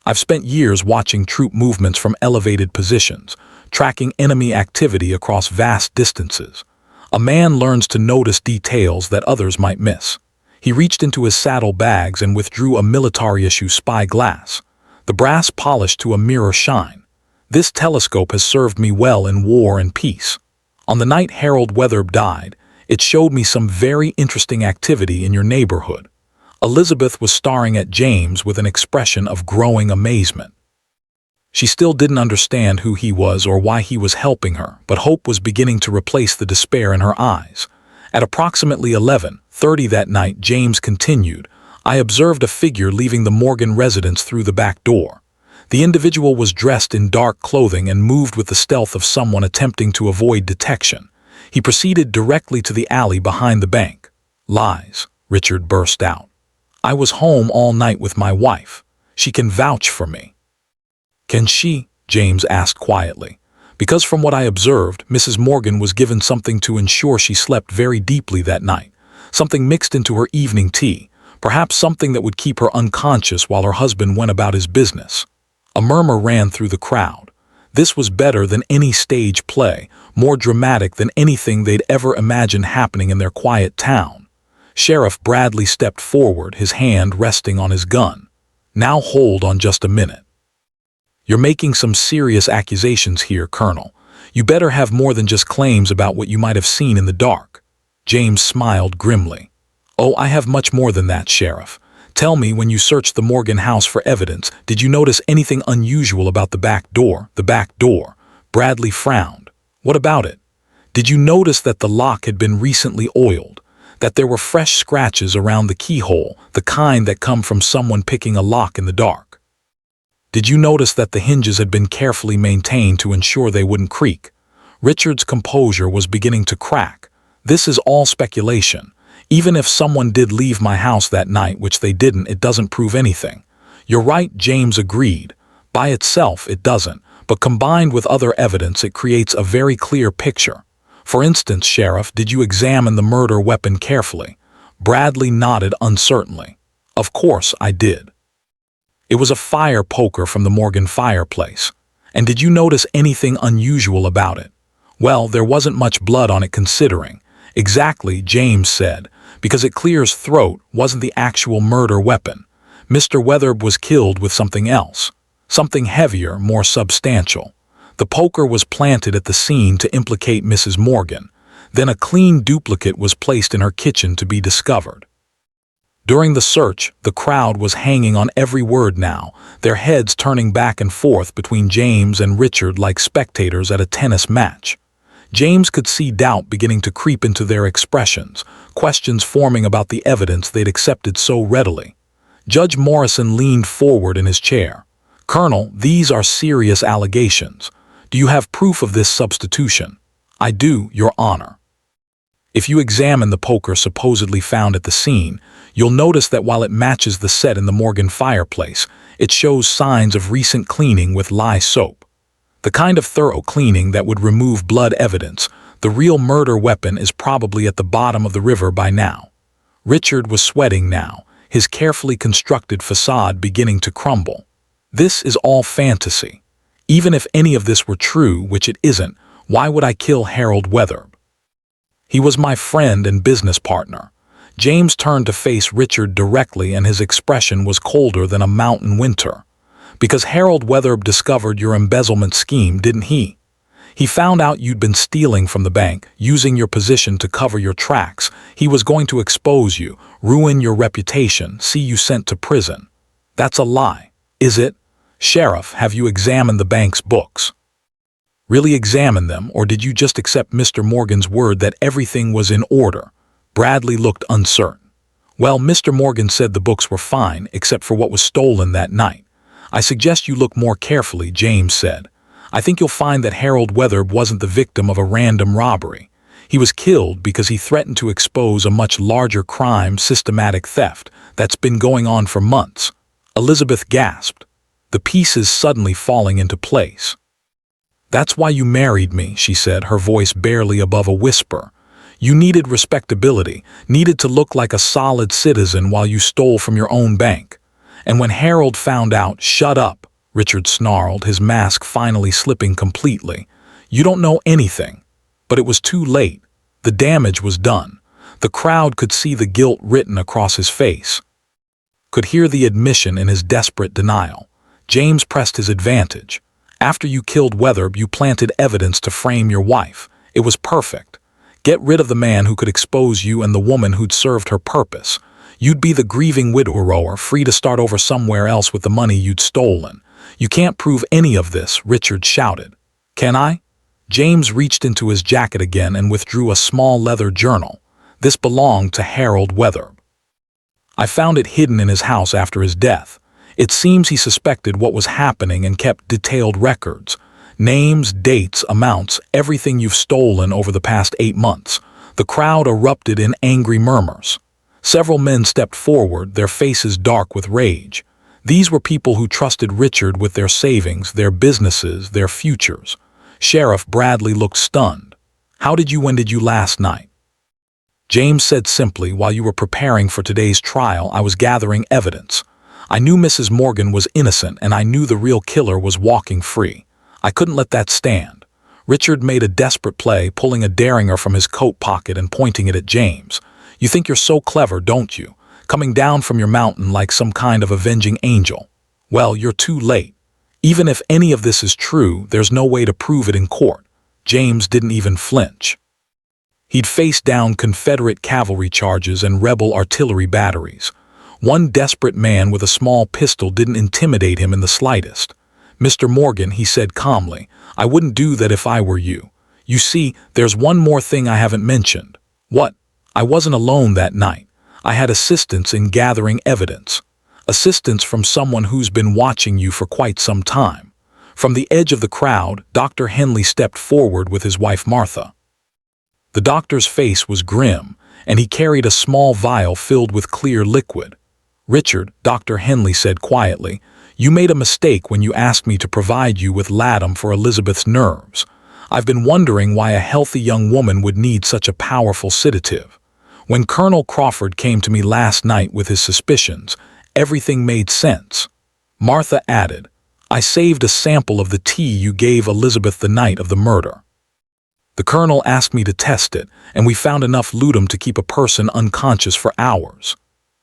I've spent years watching troop movements from elevated positions, tracking enemy activity across vast distances. A man learns to notice details that others might miss. He reached into his saddle bags and withdrew a military-issue spyglass, the brass polished to a mirror shine. This telescope has served me well in war and peace. On the night Harold Wetherb died, it showed me some very interesting activity in your neighborhood. Elizabeth was staring at James with an expression of growing amazement. She still didn't understand who he was or why he was helping her, but hope was beginning to replace the despair in her eyes. At approximately 11:30 that night, James continued, I observed a figure leaving the Morgan residence through the back door. The individual was dressed in dark clothing and moved with the stealth of someone attempting to avoid detection. He proceeded directly to the alley behind the bank. Lies, Richard burst out. I was home all night with my wife. She can vouch for me. Can she? James asked quietly. Because from what I observed, Mrs. Morgan was given something to ensure she slept very deeply that night. Something mixed into her evening tea. Perhaps something that would keep her unconscious while her husband went about his business. A murmur ran through the crowd. This was better than any stage play, more dramatic than anything they'd ever imagined happening in their quiet town. Sheriff Bradley stepped forward, his hand resting on his gun. Now hold on just a minute. You're making some serious accusations here, Colonel. You better have more than just claims about what you might have seen in the dark. James smiled grimly. Oh, I have much more than that, Sheriff. Tell me, when you searched the Morgan house for evidence, did you notice anything unusual about the back door? The back door. Bradley frowned. What about it? Did you notice that the lock had been recently oiled? That there were fresh scratches around the keyhole, the kind that come from someone picking a lock in the dark? Did you notice that the hinges had been carefully maintained to ensure they wouldn't creak? Richard's composure was beginning to crack. This is all speculation. Even if someone did leave my house that night, which they didn't, it doesn't prove anything. You're right, James agreed. By itself, it doesn't, but combined with other evidence, it creates a very clear picture. For instance, Sheriff, did you examine the murder weapon carefully? Bradley nodded uncertainly. Of course I did. It was a fire poker from the Morgan fireplace. And did you notice anything unusual about it? Well, there wasn't much blood on it considering. Exactly, James said, because it clears throat wasn't the actual murder weapon. Mr. Wetherb was killed with something else. Something heavier, more substantial. The poker was planted at the scene to implicate Mrs. Morgan. Then a clean duplicate was placed in her kitchen to be discovered. During the search, the crowd was hanging on every word now, their heads turning back and forth between James and Richard like spectators at a tennis match. James could see doubt beginning to creep into their expressions, questions forming about the evidence they'd accepted so readily. Judge Morrison leaned forward in his chair. Colonel, these are serious allegations. Do you have proof of this substitution? I do, Your Honor. If you examine the poker supposedly found at the scene, you'll notice that while it matches the set in the Morgan fireplace, it shows signs of recent cleaning with lye soap. The kind of thorough cleaning that would remove blood evidence. The real murder weapon is probably at the bottom of the river by now. Richard was sweating now, his carefully constructed facade beginning to crumble. This is all fantasy. Even if any of this were true, which it isn't, why would I kill Harold Wetherb? He was my friend and business partner. James turned to face Richard directly, and his expression was colder than a mountain winter. Because Harold Weatherb discovered your embezzlement scheme, didn't he? He found out you'd been stealing from the bank, using your position to cover your tracks. He was going to expose you, ruin your reputation, see you sent to prison. That's a lie, is it? Sheriff, have you examined the bank's books? Really examined them, or did you just accept Mr. Morgan's word that everything was in order? Bradley looked uncertain. Well, Mr. Morgan said the books were fine, except for what was stolen that night. I suggest you look more carefully, James said. I think you'll find that Harold Weatherb wasn't the victim of a random robbery. He was killed because he threatened to expose a much larger crime, systematic theft, that's been going on for months. Elizabeth gasped, the pieces suddenly falling into place. That's why you married me, she said, her voice barely above a whisper. You needed respectability, needed to look like a solid citizen while you stole from your own bank. And when Harold found out, shut up, Richard snarled, his mask finally slipping completely. You don't know anything. But it was too late. The damage was done. The crowd could see the guilt written across his face. Could hear the admission in his desperate denial. James pressed his advantage. After you killed Weatherb, you planted evidence to frame your wife. It was perfect. Get rid of the man who could expose you and the woman who'd served her purpose. You'd be the grieving widower, free to start over somewhere else with the money you'd stolen. You can't prove any of this, Richard shouted. Can I? James reached into his jacket again and withdrew a small leather journal. This belonged to Harold Weatherb. I found it hidden in his house after his death. It seems he suspected what was happening and kept detailed records. Names, dates, amounts, everything you've stolen over the past 8 months. The crowd erupted in angry murmurs. Several men stepped forward, their faces dark with rage. These were people who trusted Richard with their savings, their businesses, their futures. Sheriff Bradley looked stunned. When did you last night? James said simply, while you were preparing for today's trial, I was gathering evidence. I knew Mrs. Morgan was innocent, and I knew the real killer was walking free. I couldn't let that stand. Richard made a desperate play, pulling a derringer from his coat pocket and pointing it at James. You think you're so clever, don't you? Coming down from your mountain like some kind of avenging angel. Well, you're too late. Even if any of this is true, there's no way to prove it in court. James didn't even flinch. He'd faced down Confederate cavalry charges and rebel artillery batteries. One desperate man with a small pistol didn't intimidate him in the slightest. Mr. Morgan, he said calmly, I wouldn't do that if I were you. You see, there's one more thing I haven't mentioned. What? I wasn't alone that night. I had assistance in gathering evidence. Assistance from someone who's been watching you for quite some time. From the edge of the crowd, Dr. Henley stepped forward with his wife Martha. The doctor's face was grim, and he carried a small vial filled with clear liquid. Richard, Dr. Henley said quietly, you made a mistake when you asked me to provide you with ladanum for Elizabeth's nerves. I've been wondering why a healthy young woman would need such a powerful sedative. When Colonel Crawford came to me last night with his suspicions, everything made sense. Martha added, I saved a sample of the tea you gave Elizabeth the night of the murder. The colonel asked me to test it, and we found enough ladanum to keep a person unconscious for hours.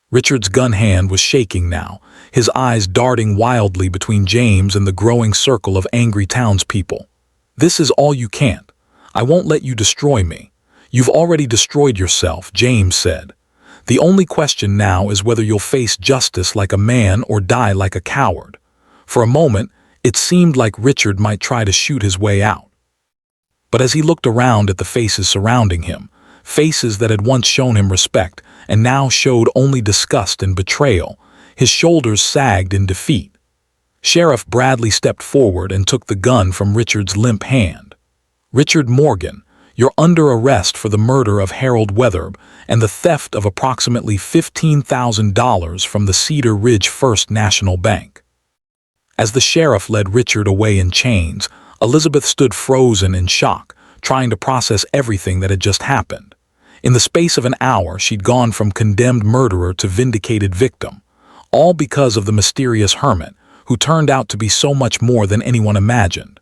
Richard's gun hand was shaking now, his eyes darting wildly between James and the growing circle of angry townspeople. This is all you can't. I won't let you destroy me. You've already destroyed yourself, James said. The only question now is whether you'll face justice like a man or die like a coward. For a moment, it seemed like Richard might try to shoot his way out. But as he looked around at the faces surrounding him, faces that had once shown him respect and now showed only disgust and betrayal, his shoulders sagged in defeat. Sheriff Bradley stepped forward and took the gun from Richard's limp hand. Richard Morgan, you're under arrest for the murder of Harold Weatherb and the theft of approximately $15,000 from the Cedar Ridge First National Bank. As the sheriff led Richard away in chains, Elizabeth stood frozen in shock, trying to process everything that had just happened. In the space of an hour, she'd gone from condemned murderer to vindicated victim, all because of the mysterious hermit, who turned out to be so much more than anyone imagined.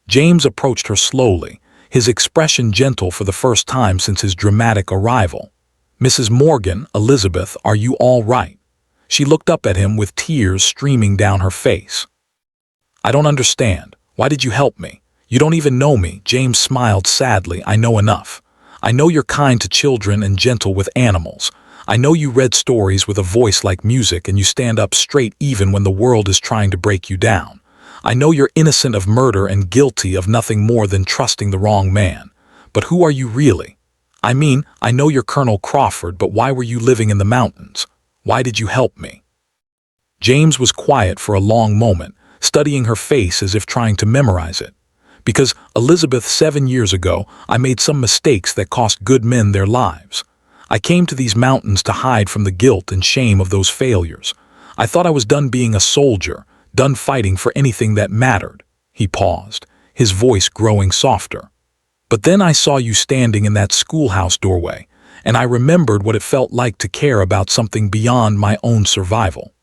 James approached her slowly, his expression gentle for the first time since his dramatic arrival. Mrs. Morgan, Elizabeth, are you all right? She looked up at him with tears streaming down her face. I don't understand. Why did you help me? You don't even know me. James smiled sadly. I know enough. I know you're kind to children and gentle with animals. I know you read stories with a voice like music and you stand up straight even when the world is trying to break you down. I know you're innocent of murder and guilty of nothing more than trusting the wrong man. But who are you really? I mean, I know you're Colonel Crawford, but why were you living in the mountains? Why did you help me? James was quiet for a long moment, studying her face as if trying to memorize it. Because, Elizabeth, 7 years ago, I made some mistakes that cost good men their lives. I came to these mountains to hide from the guilt and shame of those failures. I thought I was done being a soldier, done fighting for anything that mattered. He paused, his voice growing softer. But then I saw you standing in that schoolhouse doorway, and I remembered what it felt like to care about something beyond my own survival.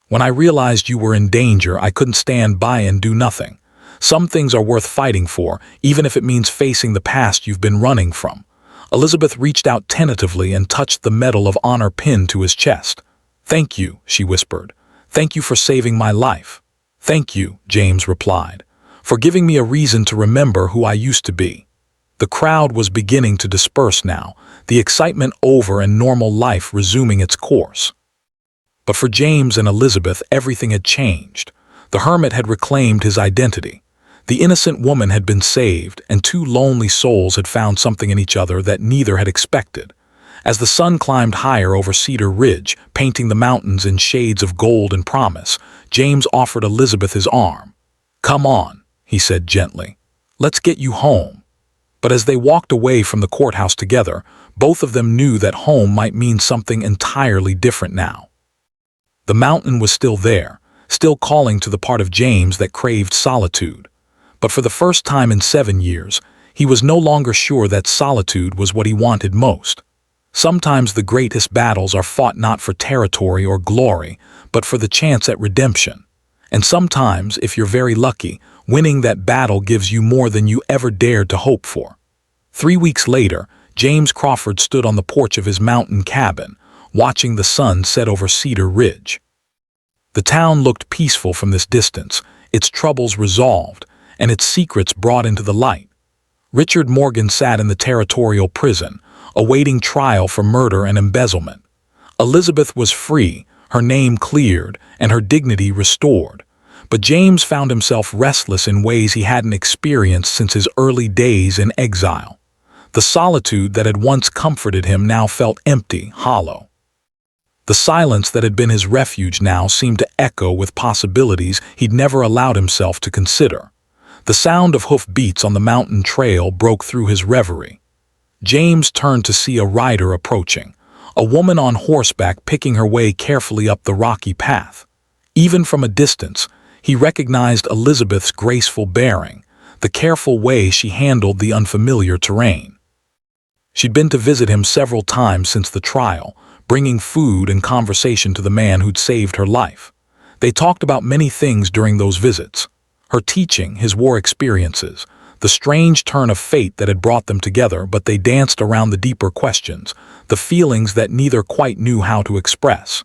When I realized you were in danger, I couldn't stand by and do nothing. Some things are worth fighting for, even if it means facing the past you've been running from. Elizabeth reached out tentatively and touched the Medal of Honor pinned to his chest. Thank you, she whispered. Thank you for saving my life. Thank you, James replied, for giving me a reason to remember who I used to be. The crowd was beginning to disperse now, the excitement over and normal life resuming its course. But for James and Elizabeth, everything had changed. The hermit had reclaimed his identity. The innocent woman had been saved, and two lonely souls had found something in each other that neither had expected. As the sun climbed higher over Cedar Ridge, painting the mountains in shades of gold and promise, James offered Elizabeth his arm. Come on, he said gently. Let's get you home. But as they walked away from the courthouse together, both of them knew that home might mean something entirely different now. The mountain was still there, still calling to the part of James that craved solitude. But for the first time in 7 years, he was no longer sure that solitude was what he wanted most. Sometimes the greatest battles are fought not for territory or glory, but for the chance at redemption. And sometimes, if you're very lucky, winning that battle gives you more than you ever dared to hope for. 3 weeks later, James Crawford stood on the porch of his mountain cabin, watching the sun set over Cedar Ridge. The town looked peaceful from this distance, its troubles resolved, and its secrets brought into the light. Richard Morgan sat in the territorial prison, awaiting trial for murder and embezzlement. Elizabeth was free, her name cleared, and her dignity restored. But James found himself restless in ways he hadn't experienced since his early days in exile. The solitude that had once comforted him now felt empty, hollow. The silence that had been his refuge now seemed to echo with possibilities he'd never allowed himself to consider. The sound of hoof beats on the mountain trail broke through his reverie. James turned to see a rider approaching, a woman on horseback picking her way carefully up the rocky path. Even from a distance, he recognized Elizabeth's graceful bearing, the careful way she handled the unfamiliar terrain. She'd been to visit him several times since the trial, bringing food and conversation to the man who'd saved her life. They talked about many things during those visits. Her teaching, his war experiences, the strange turn of fate that had brought them together, but they danced around the deeper questions, the feelings that neither quite knew how to express.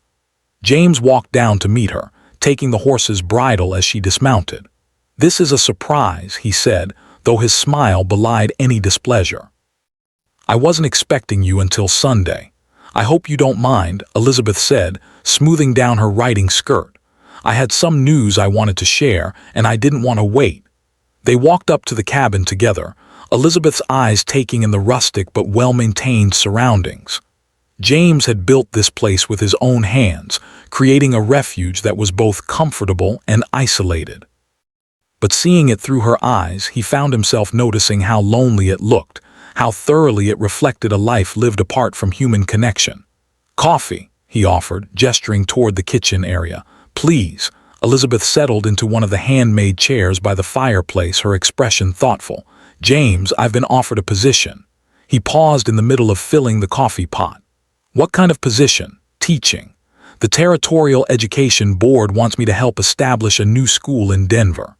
James walked down to meet her, taking the horse's bridle as she dismounted. "This is a surprise," he said, though his smile belied any displeasure. "I wasn't expecting you until Sunday. I hope you don't mind," Elizabeth said, smoothing down her riding skirt. "I had some news I wanted to share, and I didn't want to wait." They walked up to the cabin together, Elizabeth's eyes taking in the rustic but well-maintained surroundings. James had built this place with his own hands, creating a refuge that was both comfortable and isolated. But seeing it through her eyes, he found himself noticing how lonely it looked, how thoroughly it reflected a life lived apart from human connection. "Coffee," he offered, gesturing toward the kitchen area. "Please." Elizabeth settled into one of the handmade chairs by the fireplace, her expression thoughtful. "James, I've been offered a position." He paused in the middle of filling the coffee pot. "What kind of position?" "Teaching. The Territorial Education Board wants me to help establish a new school in Denver."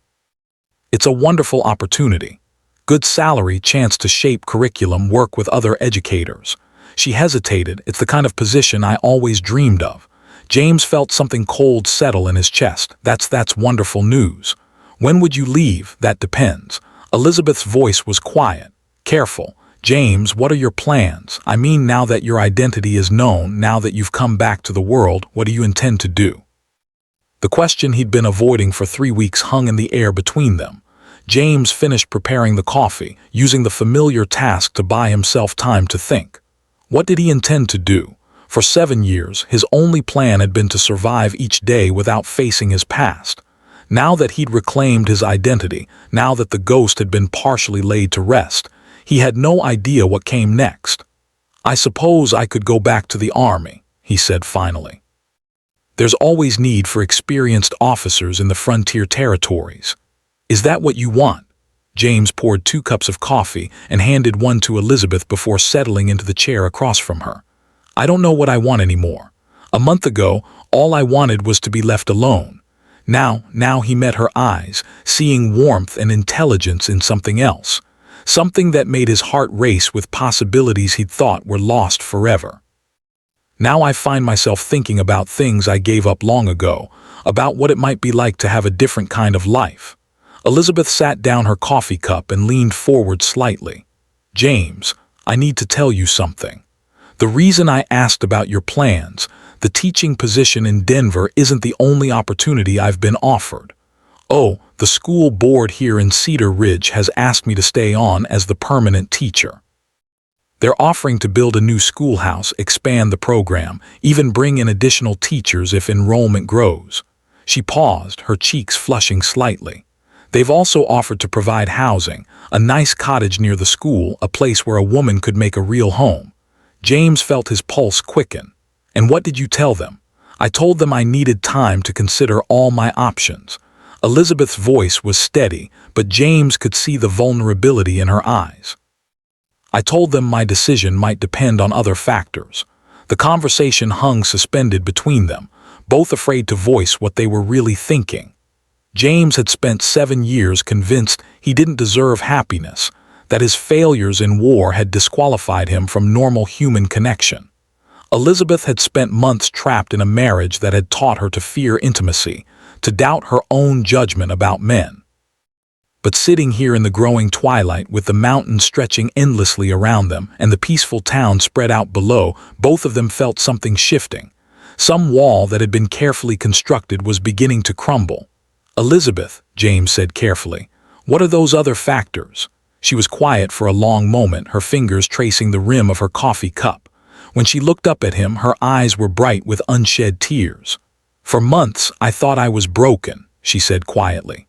"It's a wonderful opportunity. Good salary, chance to shape curriculum, work with other educators." She hesitated. "It's the kind of position I always dreamed of." James felt something cold settle in his chest. That's wonderful news. When would you leave? That depends. Elizabeth's voice was quiet, careful. James, what are your plans? I mean, now that your identity is known, now that you've come back to the world, what do you intend to do? The question he'd been avoiding for 3 weeks hung in the air between them. James finished preparing the coffee, using the familiar task to buy himself time to think. What did he intend to do? For 7 years, his only plan had been to survive each day without facing his past. Now that he'd reclaimed his identity, now that the ghost had been partially laid to rest, he had no idea what came next. I suppose I could go back to the army, he said finally. There's always need for experienced officers in the frontier territories. Is that what you want? James poured 2 cups of coffee and handed one to Elizabeth before settling into the chair across from her. I don't know what I want anymore. A month ago, all I wanted was to be left alone. Now he met her eyes, seeing warmth and intelligence in something else. Something that made his heart race with possibilities he'd thought were lost forever. Now I find myself thinking about things I gave up long ago, about what it might be like to have a different kind of life. Elizabeth sat down her coffee cup and leaned forward slightly. James, I need to tell you something. The reason I asked about your plans, the teaching position in Denver isn't the only opportunity I've been offered. Oh, the school board here in Cedar Ridge has asked me to stay on as the permanent teacher. They're offering to build a new schoolhouse, expand the program, even bring in additional teachers if enrollment grows. She paused, her cheeks flushing slightly. They've also offered to provide housing, a nice cottage near the school, a place where a woman could make a real home. James felt his pulse quicken. And what did you tell them? I told them I needed time to consider all my options. Elizabeth's voice was steady, but James could see the vulnerability in her eyes. I told them my decision might depend on other factors. The conversation hung suspended between them, both afraid to voice what they were really thinking. James had spent 7 years convinced he didn't deserve happiness, that his failures in war had disqualified him from normal human connection. Elizabeth had spent months trapped in a marriage that had taught her to fear intimacy, to doubt her own judgment about men. But sitting here in the growing twilight with the mountains stretching endlessly around them and the peaceful town spread out below, both of them felt something shifting. Some wall that had been carefully constructed was beginning to crumble. Elizabeth, James said carefully, what are those other factors? She was quiet for a long moment, her fingers tracing the rim of her coffee cup. When she looked up at him, her eyes were bright with unshed tears. For months, I thought I was broken, she said quietly.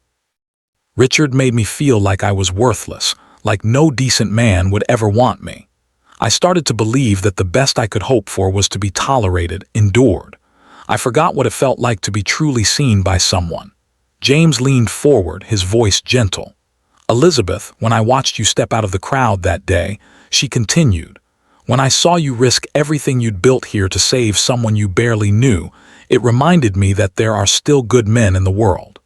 Richard made me feel like I was worthless, like no decent man would ever want me. I started to believe that the best I could hope for was to be tolerated, endured. I forgot what it felt like to be truly seen by someone. James leaned forward, his voice gentle. Elizabeth, when I watched you step out of the crowd that day, she continued, when I saw you risk everything you'd built here to save someone you barely knew, it reminded me that there are still good men in the world.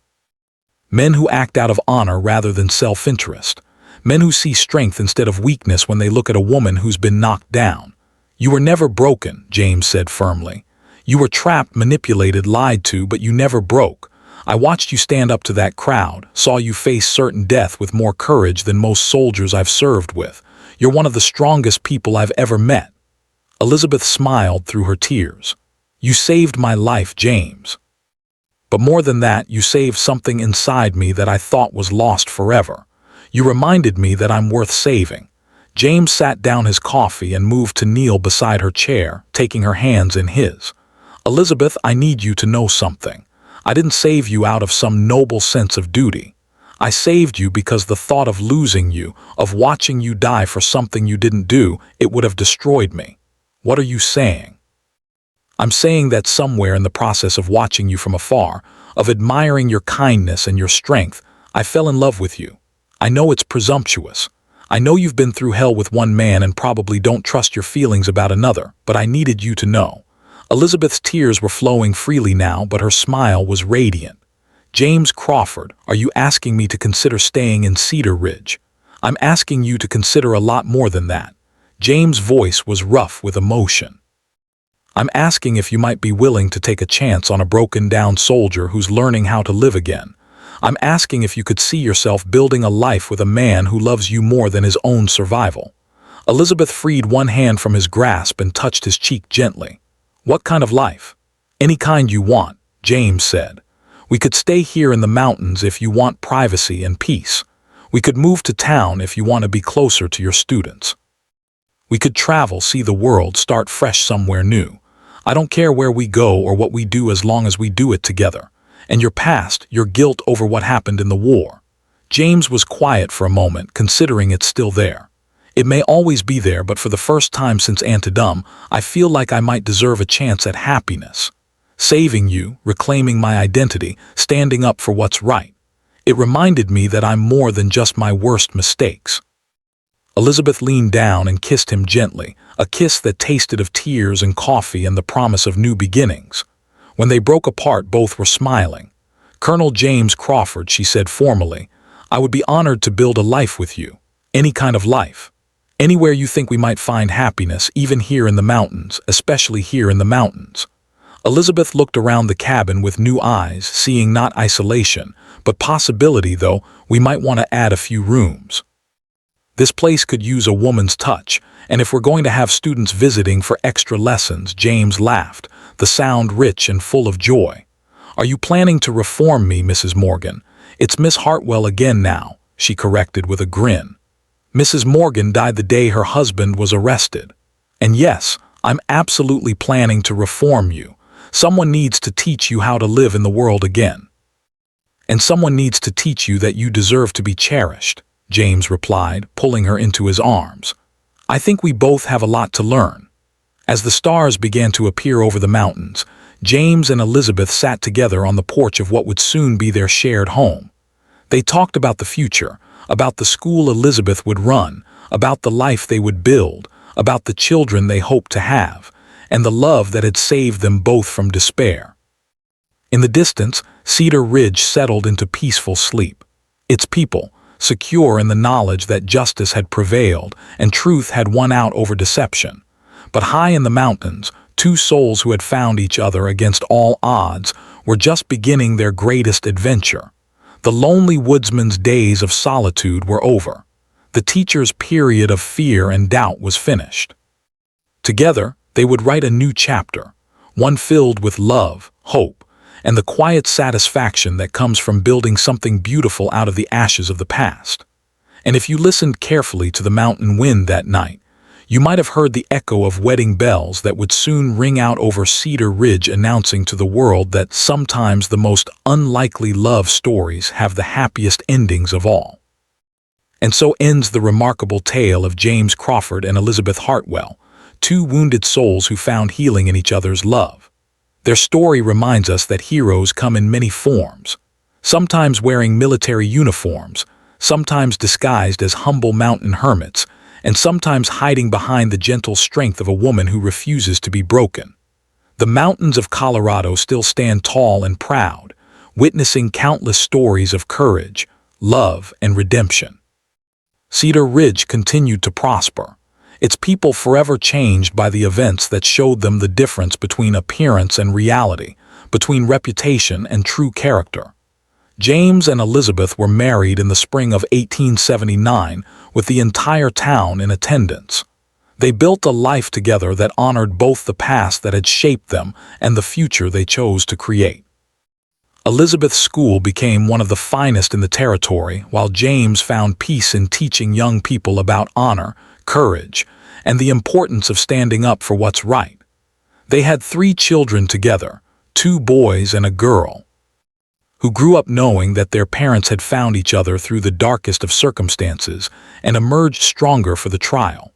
Men who act out of honor rather than self-interest. Men who see strength instead of weakness when they look at a woman who's been knocked down. You were never broken, James said firmly. You were trapped, manipulated, lied to, but you never broke. I watched you stand up to that crowd, saw you face certain death with more courage than most soldiers I've served with. You're one of the strongest people I've ever met. Elizabeth smiled through her tears. You saved my life, James. But more than that, you saved something inside me that I thought was lost forever. You reminded me that I'm worth saving. James sat down his coffee and moved to kneel beside her chair, taking her hands in his. Elizabeth, I need you to know something. I didn't save you out of some noble sense of duty. I saved you because the thought of losing you, of watching you die for something you didn't do, it would have destroyed me. What are you saying? I'm saying that somewhere in the process of watching you from afar, of admiring your kindness and your strength, I fell in love with you. I know it's presumptuous. I know you've been through hell with one man and probably don't trust your feelings about another, but I needed you to know. Elizabeth's tears were flowing freely now, but her smile was radiant. James Crawford, are you asking me to consider staying in Cedar Ridge? I'm asking you to consider a lot more than that. James' voice was rough with emotion. I'm asking if you might be willing to take a chance on a broken-down soldier who's learning how to live again. I'm asking if you could see yourself building a life with a man who loves you more than his own survival." Elizabeth freed one hand from his grasp and touched his cheek gently. "What kind of life?" "Any kind you want," James said. "We could stay here in the mountains if you want privacy and peace. We could move to town if you want to be closer to your students. We could travel, see the world, start fresh somewhere new. I don't care where we go or what we do as long as we do it together. And your past, your guilt over what happened in the war." James was quiet for a moment, considering it's still there. "It may always be there, but for the first time since Antietam, I feel like I might deserve a chance at happiness. Saving you, reclaiming my identity, standing up for what's right. It reminded me that I'm more than just my worst mistakes." Elizabeth leaned down and kissed him gently, a kiss that tasted of tears and coffee and the promise of new beginnings. When they broke apart, both were smiling. "Colonel James Crawford," she said formally, "I would be honored to build a life with you. Any kind of life. Anywhere you think we might find happiness, even here in the mountains, especially here in the mountains." Elizabeth looked around the cabin with new eyes, seeing not isolation, but possibility, though we might want to add a few rooms. "This place could use a woman's touch, and if we're going to have students visiting for extra lessons," James laughed, the sound rich and full of joy. "Are you planning to reform me, Mrs. Morgan? It's Miss Hartwell again now," she corrected with a grin. "Mrs. Morgan died the day her husband was arrested. And yes, I'm absolutely planning to reform you. Someone needs to teach you how to live in the world again. And someone needs to teach you that you deserve to be cherished," James replied, pulling her into his arms. "I think we both have a lot to learn." As the stars began to appear over the mountains, James and Elizabeth sat together on the porch of what would soon be their shared home. They talked about the future, about the school Elizabeth would run, about the life they would build, about the children they hoped to have, and the love that had saved them both from despair. In the distance, Cedar Ridge settled into peaceful sleep. Its people, secure in the knowledge that justice had prevailed and truth had won out over deception. But high in the mountains, two souls who had found each other against all odds were just beginning their greatest adventure. The lonely woodsman's days of solitude were over. The teacher's period of fear and doubt was finished. Together, they would write a new chapter, one filled with love, hope, and the quiet satisfaction that comes from building something beautiful out of the ashes of the past. And if you listened carefully to the mountain wind that night, you might have heard the echo of wedding bells that would soon ring out over Cedar Ridge, announcing to the world that sometimes the most unlikely love stories have the happiest endings of all. And so ends the remarkable tale of James Crawford and Elizabeth Hartwell, two wounded souls who found healing in each other's love. Their story reminds us that heroes come in many forms, sometimes wearing military uniforms, sometimes disguised as humble mountain hermits, and sometimes hiding behind the gentle strength of a woman who refuses to be broken. The mountains of Colorado still stand tall and proud, witnessing countless stories of courage, love, and redemption. Cedar Ridge continued to prosper, its people forever changed by the events that showed them the difference between appearance and reality, between reputation and true character. James and Elizabeth were married in the spring of 1879 with the entire town in attendance. They built a life together that honored both the past that had shaped them and the future they chose to create. Elizabeth's school became one of the finest in the territory, while James found peace in teaching young people about honor, courage, and the importance of standing up for what's right. They had 3 children together, 2 boys and a girl, who grew up knowing that their parents had found each other through the darkest of circumstances and emerged stronger for the trial.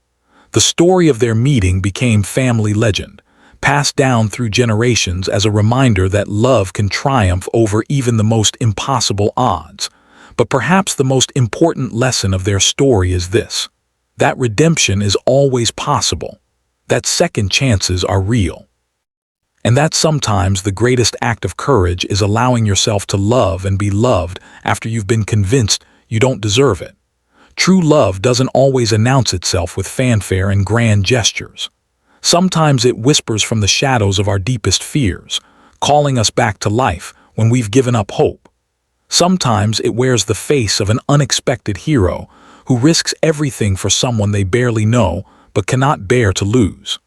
The story of their meeting became family legend, passed down through generations as a reminder that love can triumph over even the most impossible odds. But perhaps the most important lesson of their story is this: that redemption is always possible, that second chances are real, and that sometimes the greatest act of courage is allowing yourself to love and be loved after you've been convinced you don't deserve it. True love doesn't always announce itself with fanfare and grand gestures. Sometimes it whispers from the shadows of our deepest fears, calling us back to life when we've given up hope. Sometimes it wears the face of an unexpected hero who risks everything for someone they barely know but cannot bear to lose.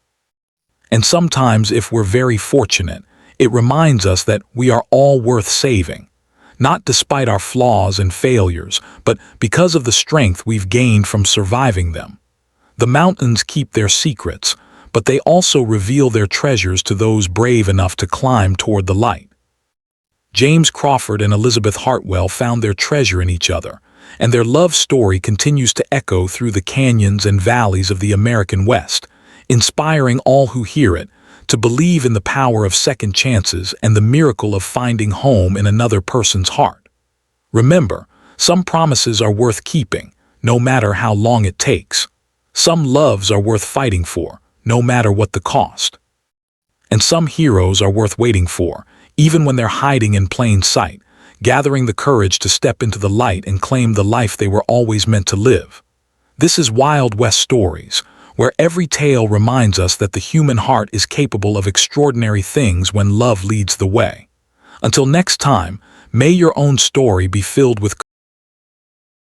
And sometimes, if we're very fortunate, it reminds us that we are all worth saving, not despite our flaws and failures, but because of the strength we've gained from surviving them. The mountains keep their secrets, but they also reveal their treasures to those brave enough to climb toward the light. James Crawford and Elizabeth Hartwell found their treasure in each other, and their love story continues to echo through the canyons and valleys of the American West, inspiring all who hear it to believe in the power of second chances and the miracle of finding home in another person's heart. Remember, some promises are worth keeping, no matter how long it takes. Some loves are worth fighting for, no matter what the cost. And some heroes are worth waiting for, even when they're hiding in plain sight, gathering the courage to step into the light and claim the life they were always meant to live. This is Wild West Stories, where every tale reminds us that the human heart is capable of extraordinary things when love leads the way. Until next time, may your own story be filled with